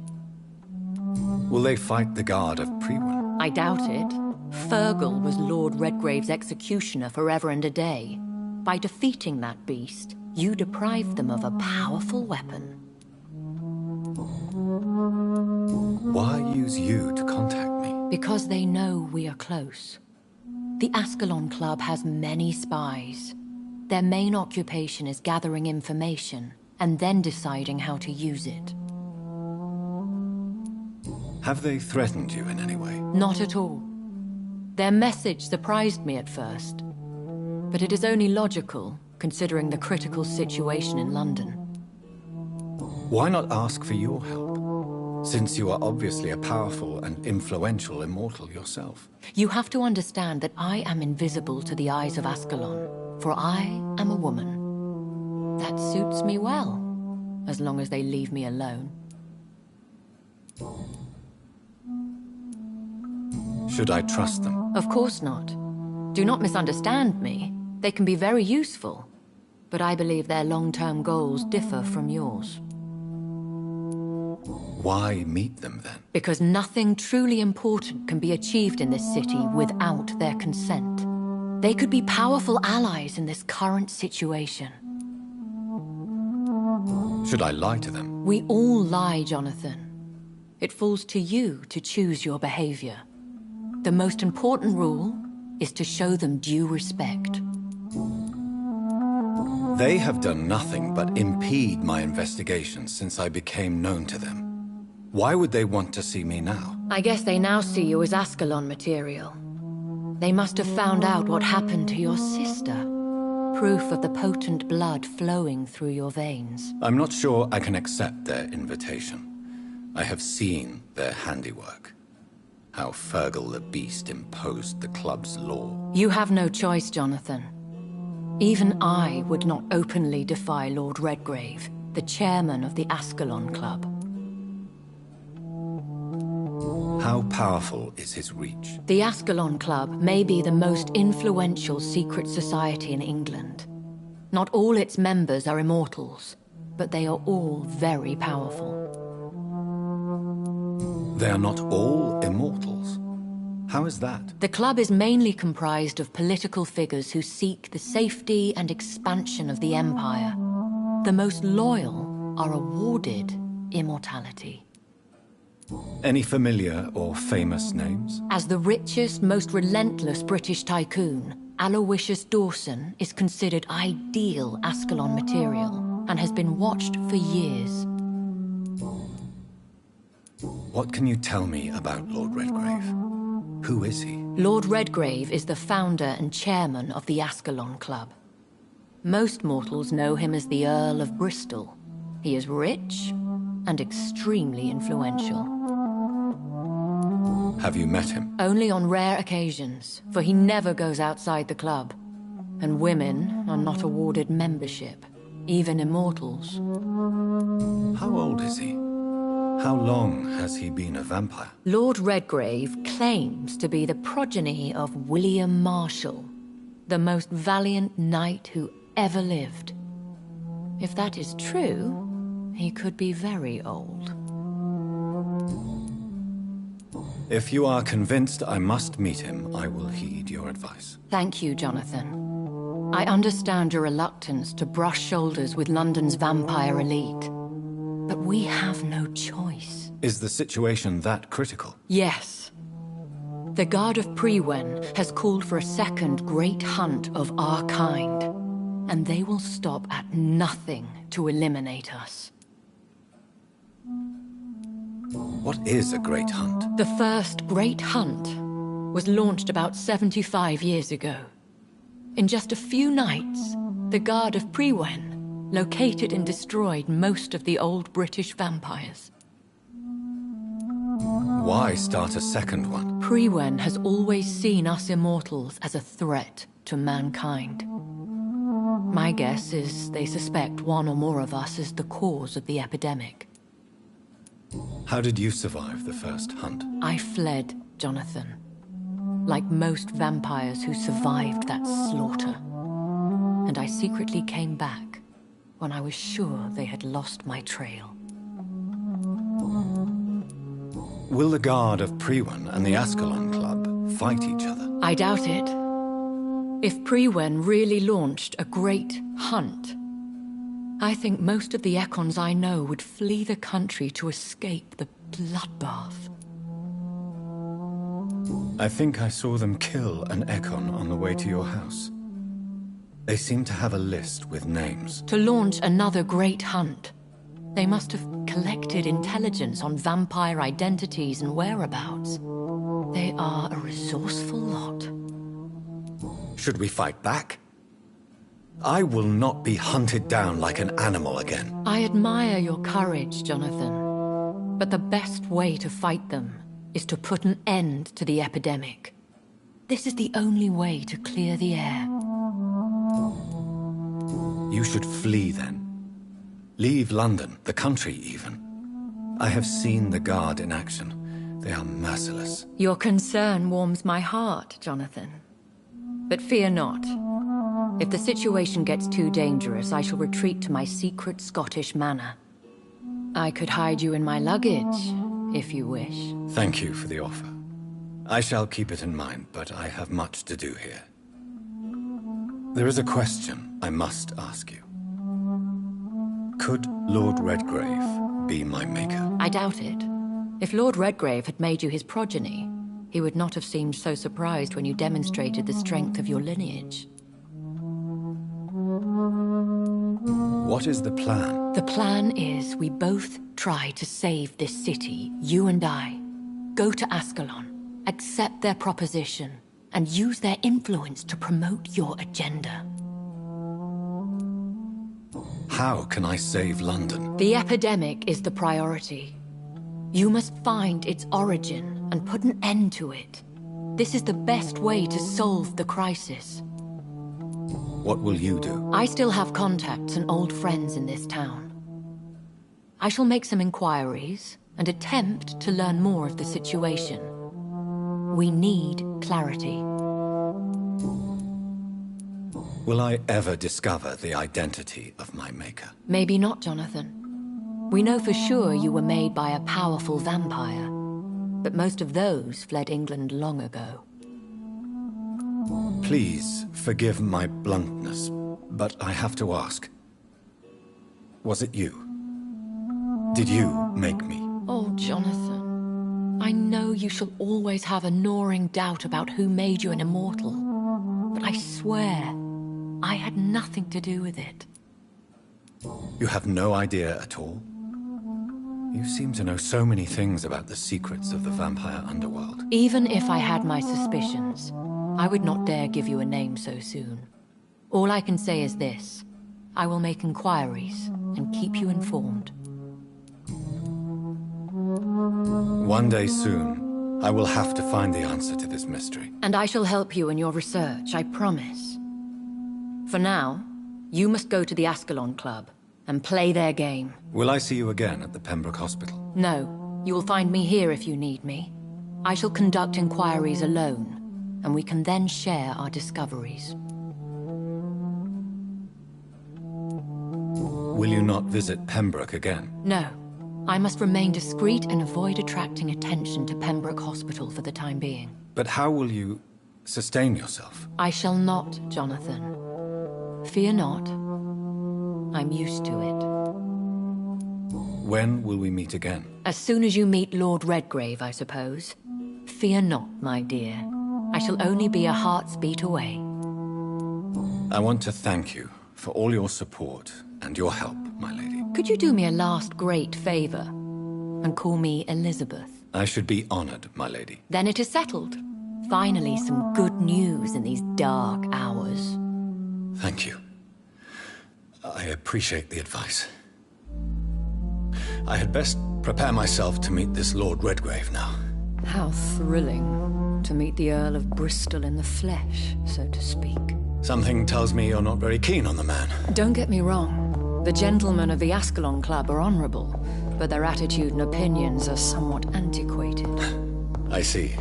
Will they fight the Guard of Priwen? I doubt it. Fergal was Lord Redgrave's executioner forever and a day. By defeating that beast, you deprived them of a powerful weapon. use you to contact me? Because they know we are close. The Ascalon Club has many spies. Their main occupation is gathering information and then deciding how to use it. Have they threatened you in any way? Not at all. Their message surprised me at first, but it is only logical, considering the critical situation in London. Why not ask for your help, since you are obviously a powerful and influential immortal yourself? You have to understand that I am invisible to the eyes of Ascalon, for I am a woman. That suits me well, as long as they leave me alone. Should I trust them? Of course not. Do not misunderstand me. They can be very useful, but I believe their long-term goals differ from yours. Why meet them then? Because nothing truly important can be achieved in this city without their consent. They could be powerful allies in this current situation. Should I lie to them? We all lie, Jonathan. It falls to you to choose your behavior. The most important rule is to show them due respect. They have done nothing but impede my investigation since I became known to them. Why would they want to see me now? I guess they now see you as Ascalon material. They must have found out what happened to your sister. Proof of the potent blood flowing through your veins. I'm not sure I can accept their invitation. I have seen their handiwork. How Fergal the Beast imposed the club's law. You have no choice, Jonathan. Even I would not openly defy Lord Redgrave, the chairman of the Ascalon Club. How powerful is his reach? The Ascalon Club may be the most influential secret society in England. Not all its members are immortals, but they are all very powerful. They are not all immortals. How is that? The club is mainly comprised of political figures who seek the safety and expansion of the Empire. The most loyal are awarded immortality. Any familiar or famous names? As the richest, most relentless British tycoon, Aloysius Dawson is considered ideal Ascalon material and has been watched for years. What can you tell me about Lord Redgrave? Who is he? Lord Redgrave is the founder and chairman of the Ascalon Club. Most mortals know him as the Earl of Bristol. He is rich and extremely influential. Have you met him? Only on rare occasions, for he never goes outside the club. And women are not awarded membership, even immortals. How old is he? How long has he been a vampire? Lord Redgrave claims to be the progeny of William Marshall, the most valiant knight who ever lived. If that is true, he could be very old. If you are convinced I must meet him, I will heed your advice. Thank you, Jonathan. I understand your reluctance to brush shoulders with London's vampire elite. But we have no choice. Is the situation that critical? Yes. The Guard of Prewen has called for a second great hunt of our kind. And they will stop at nothing to eliminate us. What is a great hunt? The first great hunt was launched about 75 years ago. In just a few nights, the Guard of Prewen located and destroyed most of the old British vampires. Why start a second one? Prewen has always seen us immortals as a threat to mankind. My guess is they suspect one or more of us is the cause of the epidemic. How did you survive the first hunt? I fled, Jonathan. Like most vampires who survived that slaughter. And I secretly came back when I was sure they had lost my trail. Will the Guard of Prewen and the Ascalon Club fight each other? I doubt it. If Prewen really launched a great hunt, I think most of the Econs I know would flee the country to escape the bloodbath. I think I saw them kill an Ekon on the way to your house. They seem to have a list with names. To launch another great hunt. They must have collected intelligence on vampire identities and whereabouts. They are a resourceful lot. Should we fight back? I will not be hunted down like an animal again. I admire your courage, Jonathan. But the best way to fight them is to put an end to the epidemic. This is the only way to clear the air. You should flee then. Leave London, the country even. I have seen the Guard in action. They are merciless. Your concern warms my heart, Jonathan. But fear not. If the situation gets too dangerous, I shall retreat to my secret Scottish manor. I could hide you in my luggage, if you wish. Thank you for the offer. I shall keep it in mind, but I have much to do here. There is a question I must ask you. Could Lord Redgrave be my maker? I doubt it. If Lord Redgrave had made you his progeny, he would not have seemed so surprised when you demonstrated the strength of your lineage. What is the plan? The plan is we both try to save this city, you and I. Go to Ascalon, accept their proposition, and use their influence to promote your agenda. How can I save London? The epidemic is the priority. You must find its origin and put an end to it. This is the best way to solve the crisis. What will you do? I still have contacts and old friends in this town. I shall make some inquiries and attempt to learn more of the situation. We need clarity. Will I ever discover the identity of my maker? Maybe not, Jonathan. We know for sure you were made by a powerful vampire, but most of those fled England long ago. Please forgive my bluntness, but I have to ask. Was it you? Did you make me? Oh, Jonathan. I know you shall always have a gnawing doubt about who made you an immortal, but I swear, I had nothing to do with it. You have no idea at all? You seem to know so many things about the secrets of the vampire underworld. Even if I had my suspicions, I would not dare give you a name so soon. All I can say is this. I will make inquiries and keep you informed. One day soon, I will have to find the answer to this mystery. And I shall help you in your research, I promise. For now, you must go to the Ascalon Club and play their game. Will I see you again at the Pembroke Hospital? No, you will find me here if you need me. I shall conduct inquiries alone, and we can then share our discoveries. Will you not visit Pembroke again? No. I must remain discreet and avoid attracting attention to Pembroke Hospital for the time being. But how will you sustain yourself? I shall not, Jonathan. Fear not. I'm used to it. When will we meet again? As soon as you meet Lord Redgrave, I suppose. Fear not, my dear. I shall only be a heart's beat away. I want to thank you for all your support and your help, my lady. Could you do me a last great favor and call me Elizabeth? I should be honored, my lady. Then it is settled. Finally, some good news in these dark hours. Thank you. I appreciate the advice. I had best prepare myself to meet this Lord Redgrave now. How thrilling to meet the Earl of Bristol in the flesh, so to speak. Something tells me you're not very keen on the man. Don't get me wrong. The gentlemen of the Ascalon Club are honorable, but their attitude and opinions are somewhat antiquated. I see.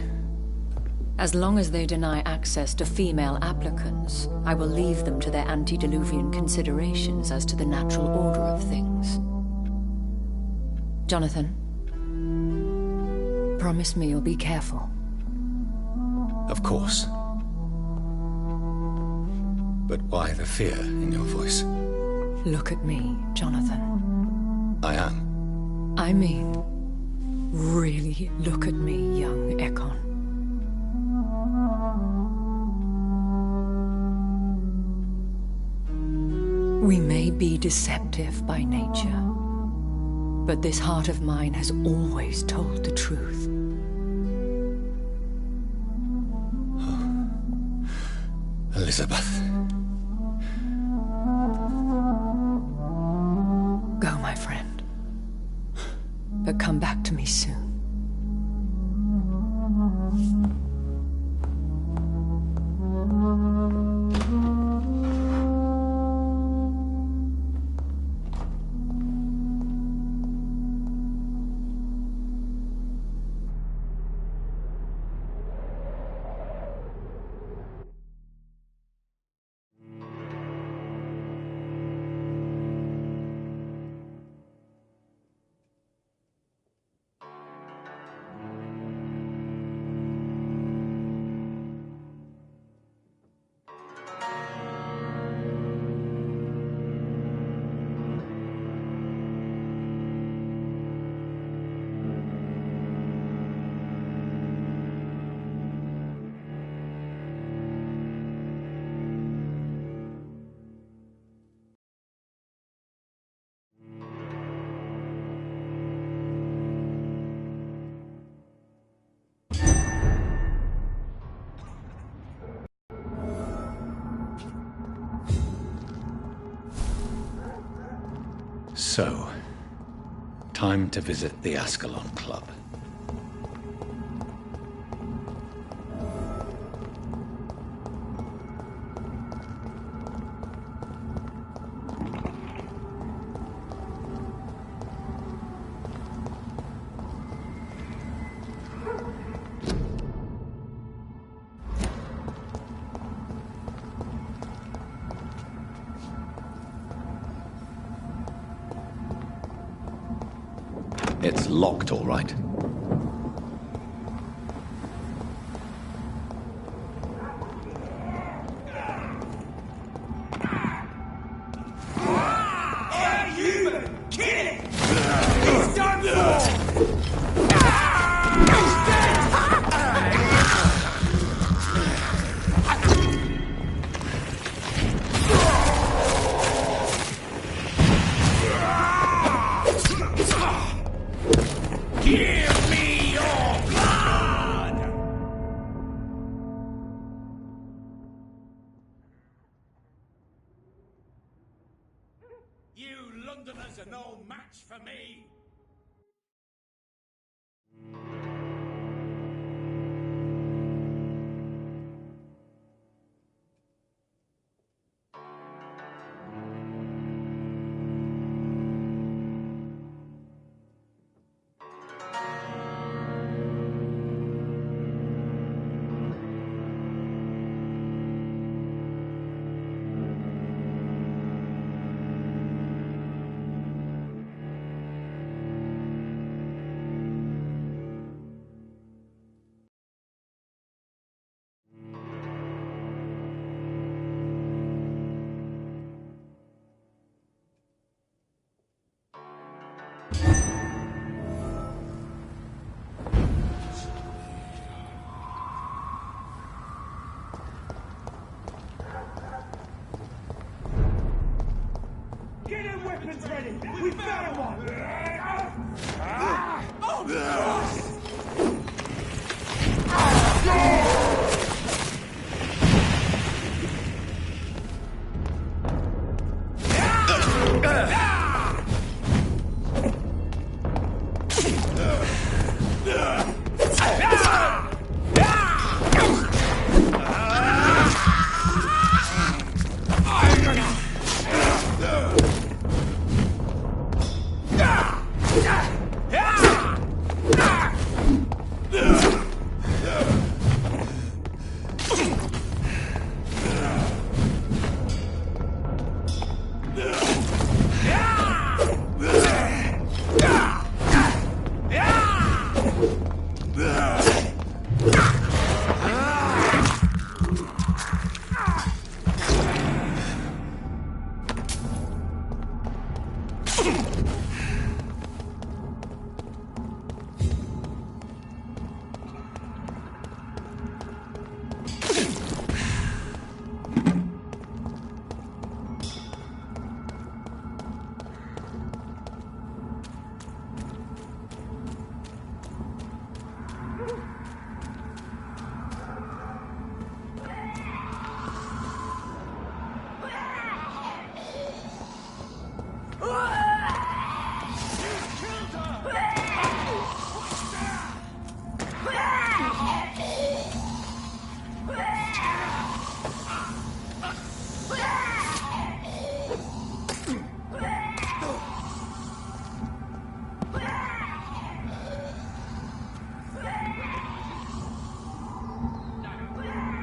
As long as they deny access to female applicants, I will leave them to their antediluvian considerations as to the natural order of things. Jonathan, promise me you'll be careful. Of course. But why the fear in your voice? Look at me, Jonathan. I am. I mean, really look at me, young Ekon. We may be deceptive by nature, but this heart of mine has always told the truth. Elizabeth. Go, my friend. But come back to me soon. So, time to visit the Ascalon Club. It's locked, all right. You Londoners are no match for me! Get them weapons ready! We found one! Oh, God!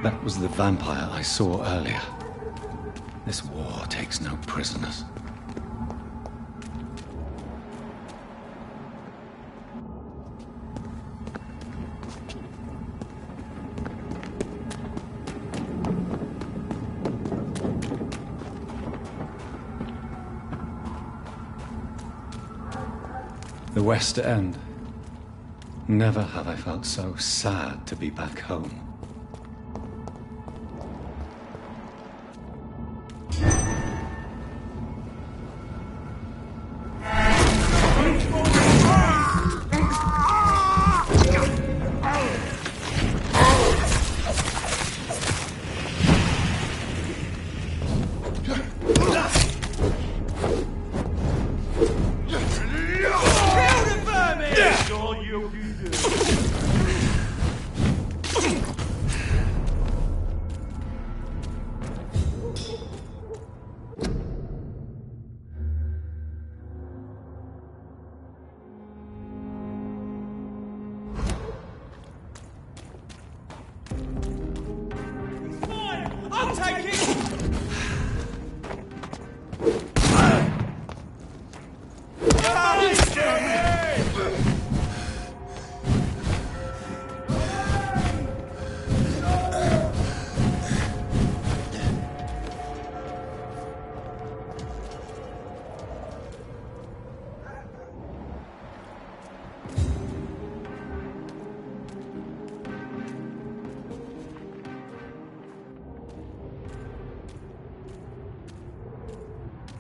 That was the vampire I saw earlier. This war takes no prisoners. The West End. Never have I felt so sad to be back home. I'll take it!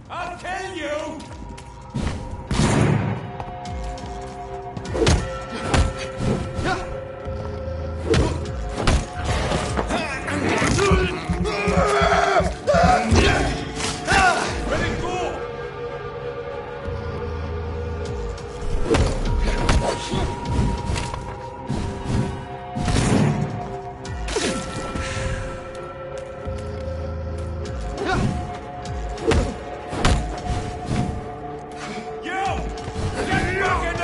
I'll kill you! Ready, go!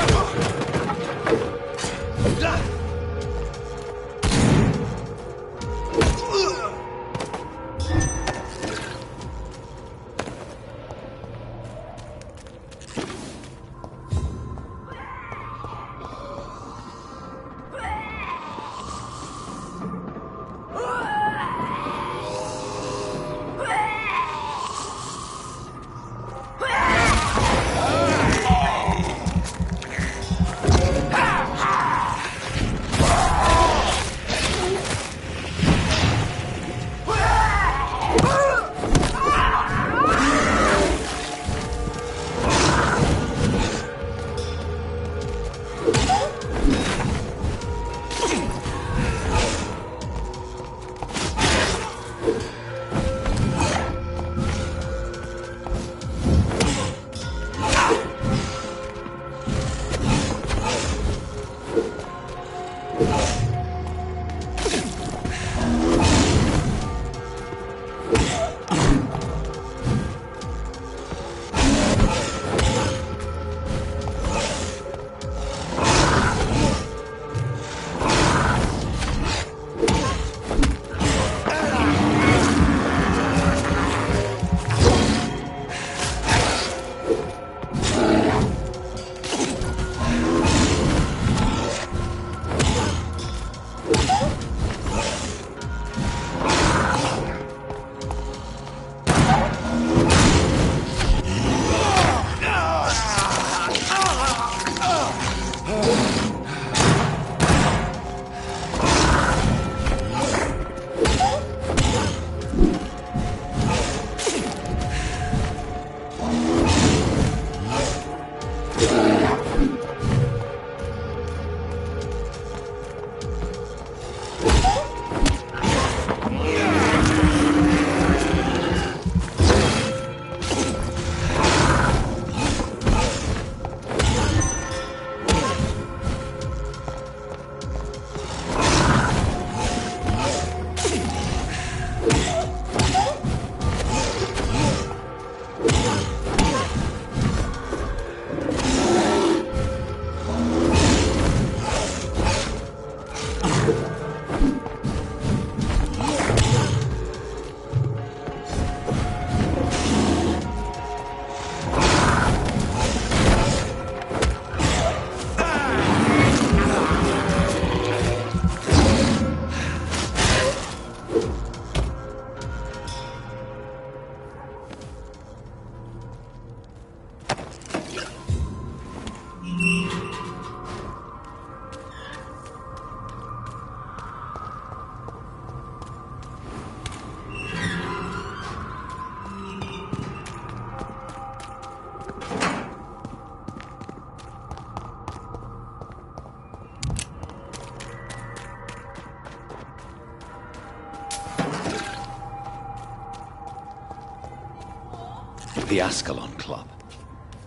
The Ascalon Club.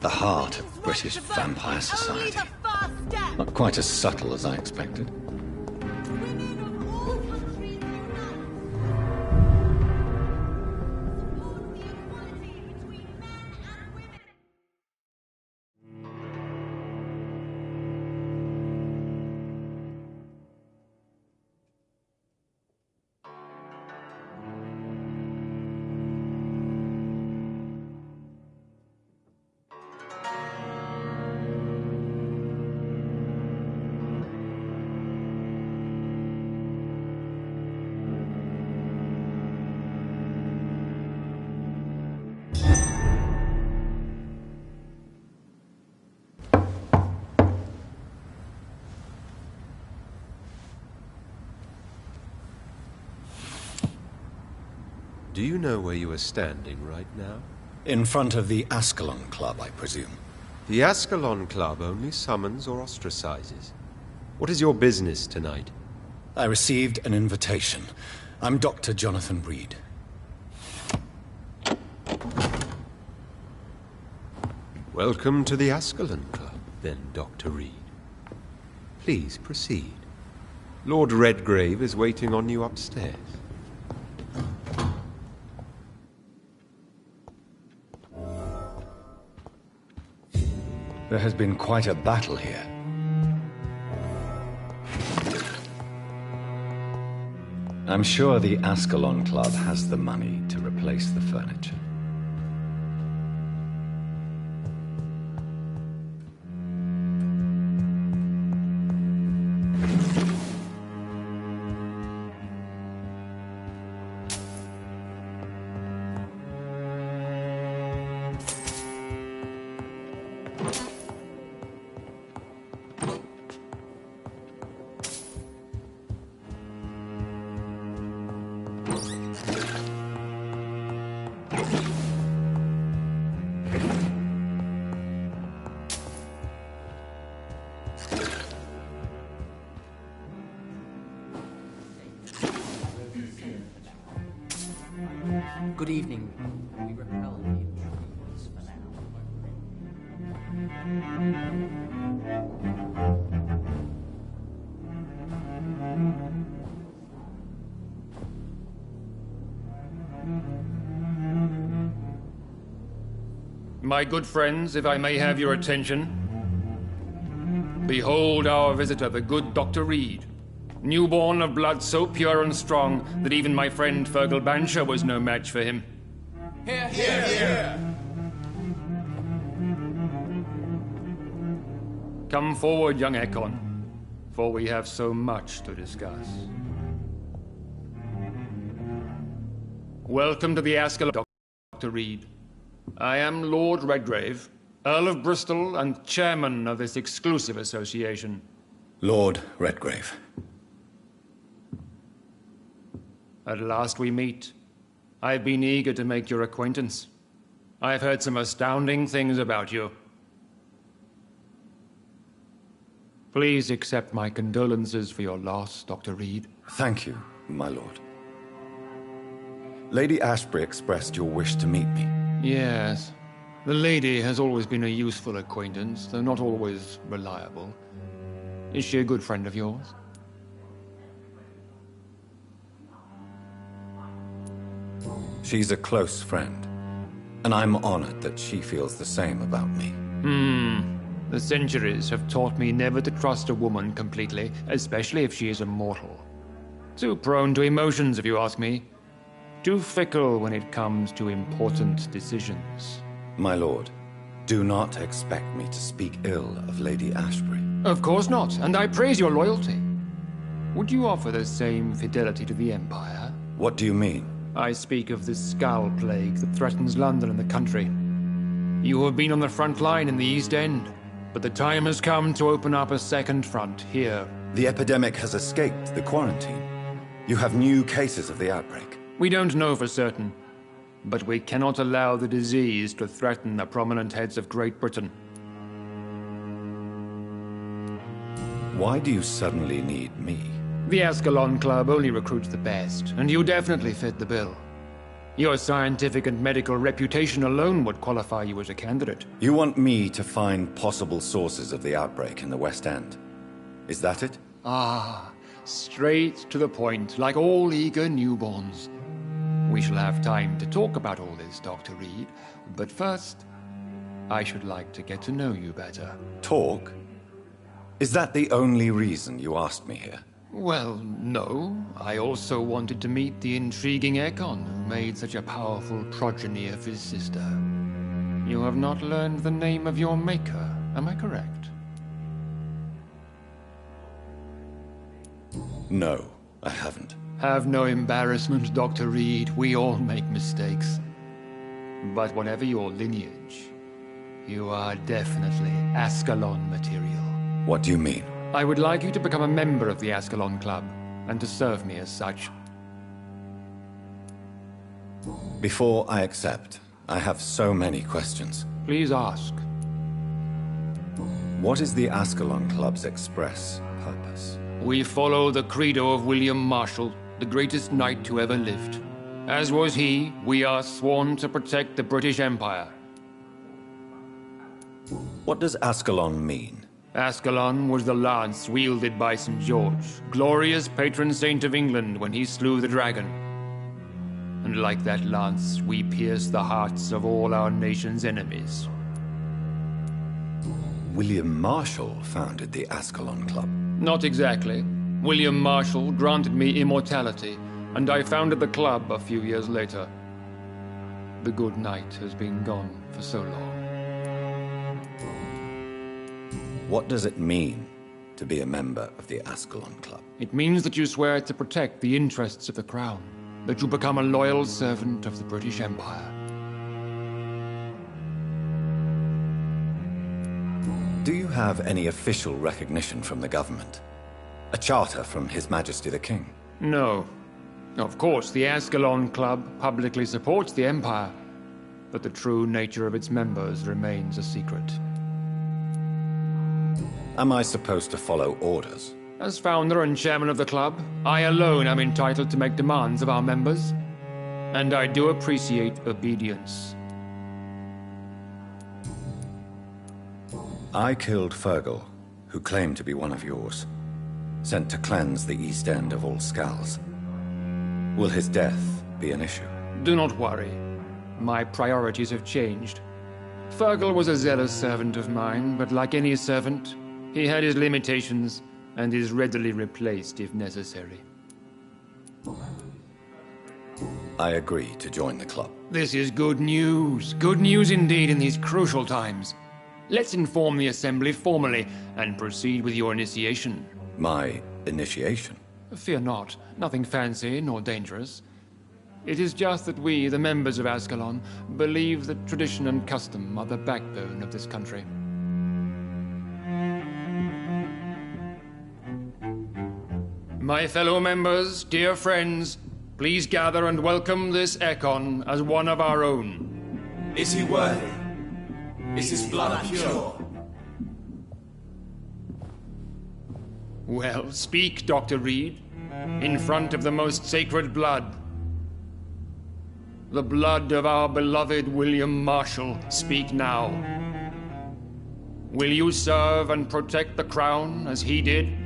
The heart of British vampire society. Not quite as subtle as I expected. Do you know where you are standing right now? In front of the Ascalon Club, I presume. The Ascalon Club only summons or ostracizes. What is your business tonight? I received an invitation. I'm Dr. Jonathan Reed. Welcome to the Ascalon Club, then, Dr. Reed. Please proceed. Lord Redgrave is waiting on you upstairs. There has been quite a battle here. I'm sure the Ascalon Club has the money to replace the furniture. Good evening. We repel the intruders for now. My good friends, if I may have your attention. Behold our visitor, the good Dr. Reed. Newborn of blood so pure and strong that even my friend Fergal Bansher was no match for him. Hear, hear, hear! Come forward, young Ekon, for we have so much to discuss. Welcome to the Ascalon, Dr. Reed. I am Lord Redgrave, Earl of Bristol and chairman of this exclusive association. Lord Redgrave. At last we meet. I've been eager to make your acquaintance. I've heard some astounding things about you. Please accept my condolences for your loss, Dr. Reed. Thank you, my lord. Lady Ashbury expressed your wish to meet me. Yes. The lady has always been a useful acquaintance, though not always reliable. Is she a good friend of yours? She's a close friend, and I'm honored that she feels the same about me. The centuries have taught me never to trust a woman completely, especially if she is a mortal. Too prone to emotions, if you ask me. Too fickle when it comes to important decisions. My lord, do not expect me to speak ill of Lady Ashbury. Of course not, and I praise your loyalty. Would you offer the same fidelity to the Empire? What do you mean? I speak of the Skull Plague that threatens London and the country. You have been on the front line in the East End, but the time has come to open up a second front here. The epidemic has escaped the quarantine. You have new cases of the outbreak. We don't know for certain, but we cannot allow the disease to threaten the prominent heads of Great Britain. Why do you suddenly need me? The Ascalon Club only recruits the best, and you definitely fit the bill. Your scientific and medical reputation alone would qualify you as a candidate. You want me to find possible sources of the outbreak in the West End? Is that it? Ah, straight to the point, like all eager newborns. We shall have time to talk about all this, Dr. Reed, but first, I should like to get to know you better. Talk? Is that the only reason you asked me here? Well, no. I also wanted to meet the intriguing Ekon, who made such a powerful progeny of his sister. You have not learned the name of your maker, am I correct? No, I haven't. Have no embarrassment, Dr. Reed. We all make mistakes. But whatever your lineage, you are definitely Ascalon material. What do you mean? I would like you to become a member of the Ascalon Club, and to serve me as such. Before I accept, I have so many questions. Please ask. What is the Ascalon Club's express purpose? We follow the credo of William Marshall, the greatest knight who ever lived. As was he, we are sworn to protect the British Empire. What does Ascalon mean? Ascalon was the lance wielded by St. George, glorious patron saint of England when he slew the dragon. And like that lance, we pierce the hearts of all our nation's enemies. William Marshall founded the Ascalon Club. Not exactly. William Marshall granted me immortality, and I founded the club a few years later. The good knight has been gone for so long. What does it mean to be a member of the Ascalon Club? It means that you swear to protect the interests of the Crown, that you become a loyal servant of the British Empire. Do you have any official recognition from the government? A charter from His Majesty the King? No. Of course, the Ascalon Club publicly supports the Empire, but the true nature of its members remains a secret. Am I supposed to follow orders? As founder and chairman of the club, I alone am entitled to make demands of our members, and I do appreciate obedience. I killed Fergal, who claimed to be one of yours, sent to cleanse the East End of all Skulls. Will his death be an issue? Do not worry. My priorities have changed. Fergal was a zealous servant of mine, but like any servant, he had his limitations and is readily replaced if necessary. I agree to join the club. This is good news. Good news indeed in these crucial times. Let's inform the Assembly formally and proceed with your initiation. My initiation? Fear not. Nothing fancy nor dangerous. It is just that we, the members of Ascalon, believe that tradition and custom are the backbone of this country. My fellow members, dear friends, please gather and welcome this Ekon as one of our own. Is he worthy? Is his blood pure? Well, speak, Dr. Reed, in front of the most sacred blood. The blood of our beloved William Marshall, speak now. Will you serve and protect the crown as he did?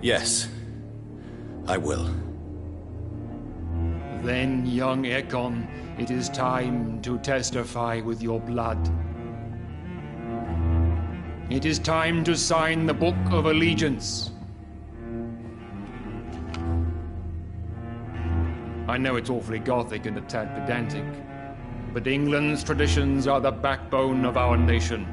Yes, I will. Then, young Ekon, it is time to testify with your blood. It is time to sign the Book of Allegiance. I know it's awfully gothic and a tad pedantic, but England's traditions are the backbone of our nation.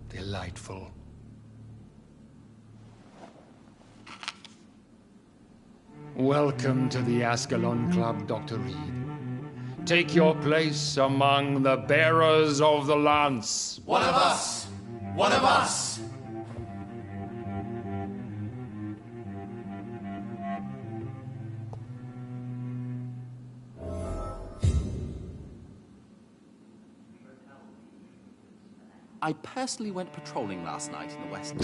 Delightful. Welcome to the Ascalon Club, Dr. Reed. Take your place among the bearers of the lance. One of us! One of us! I personally went patrolling last night in the west.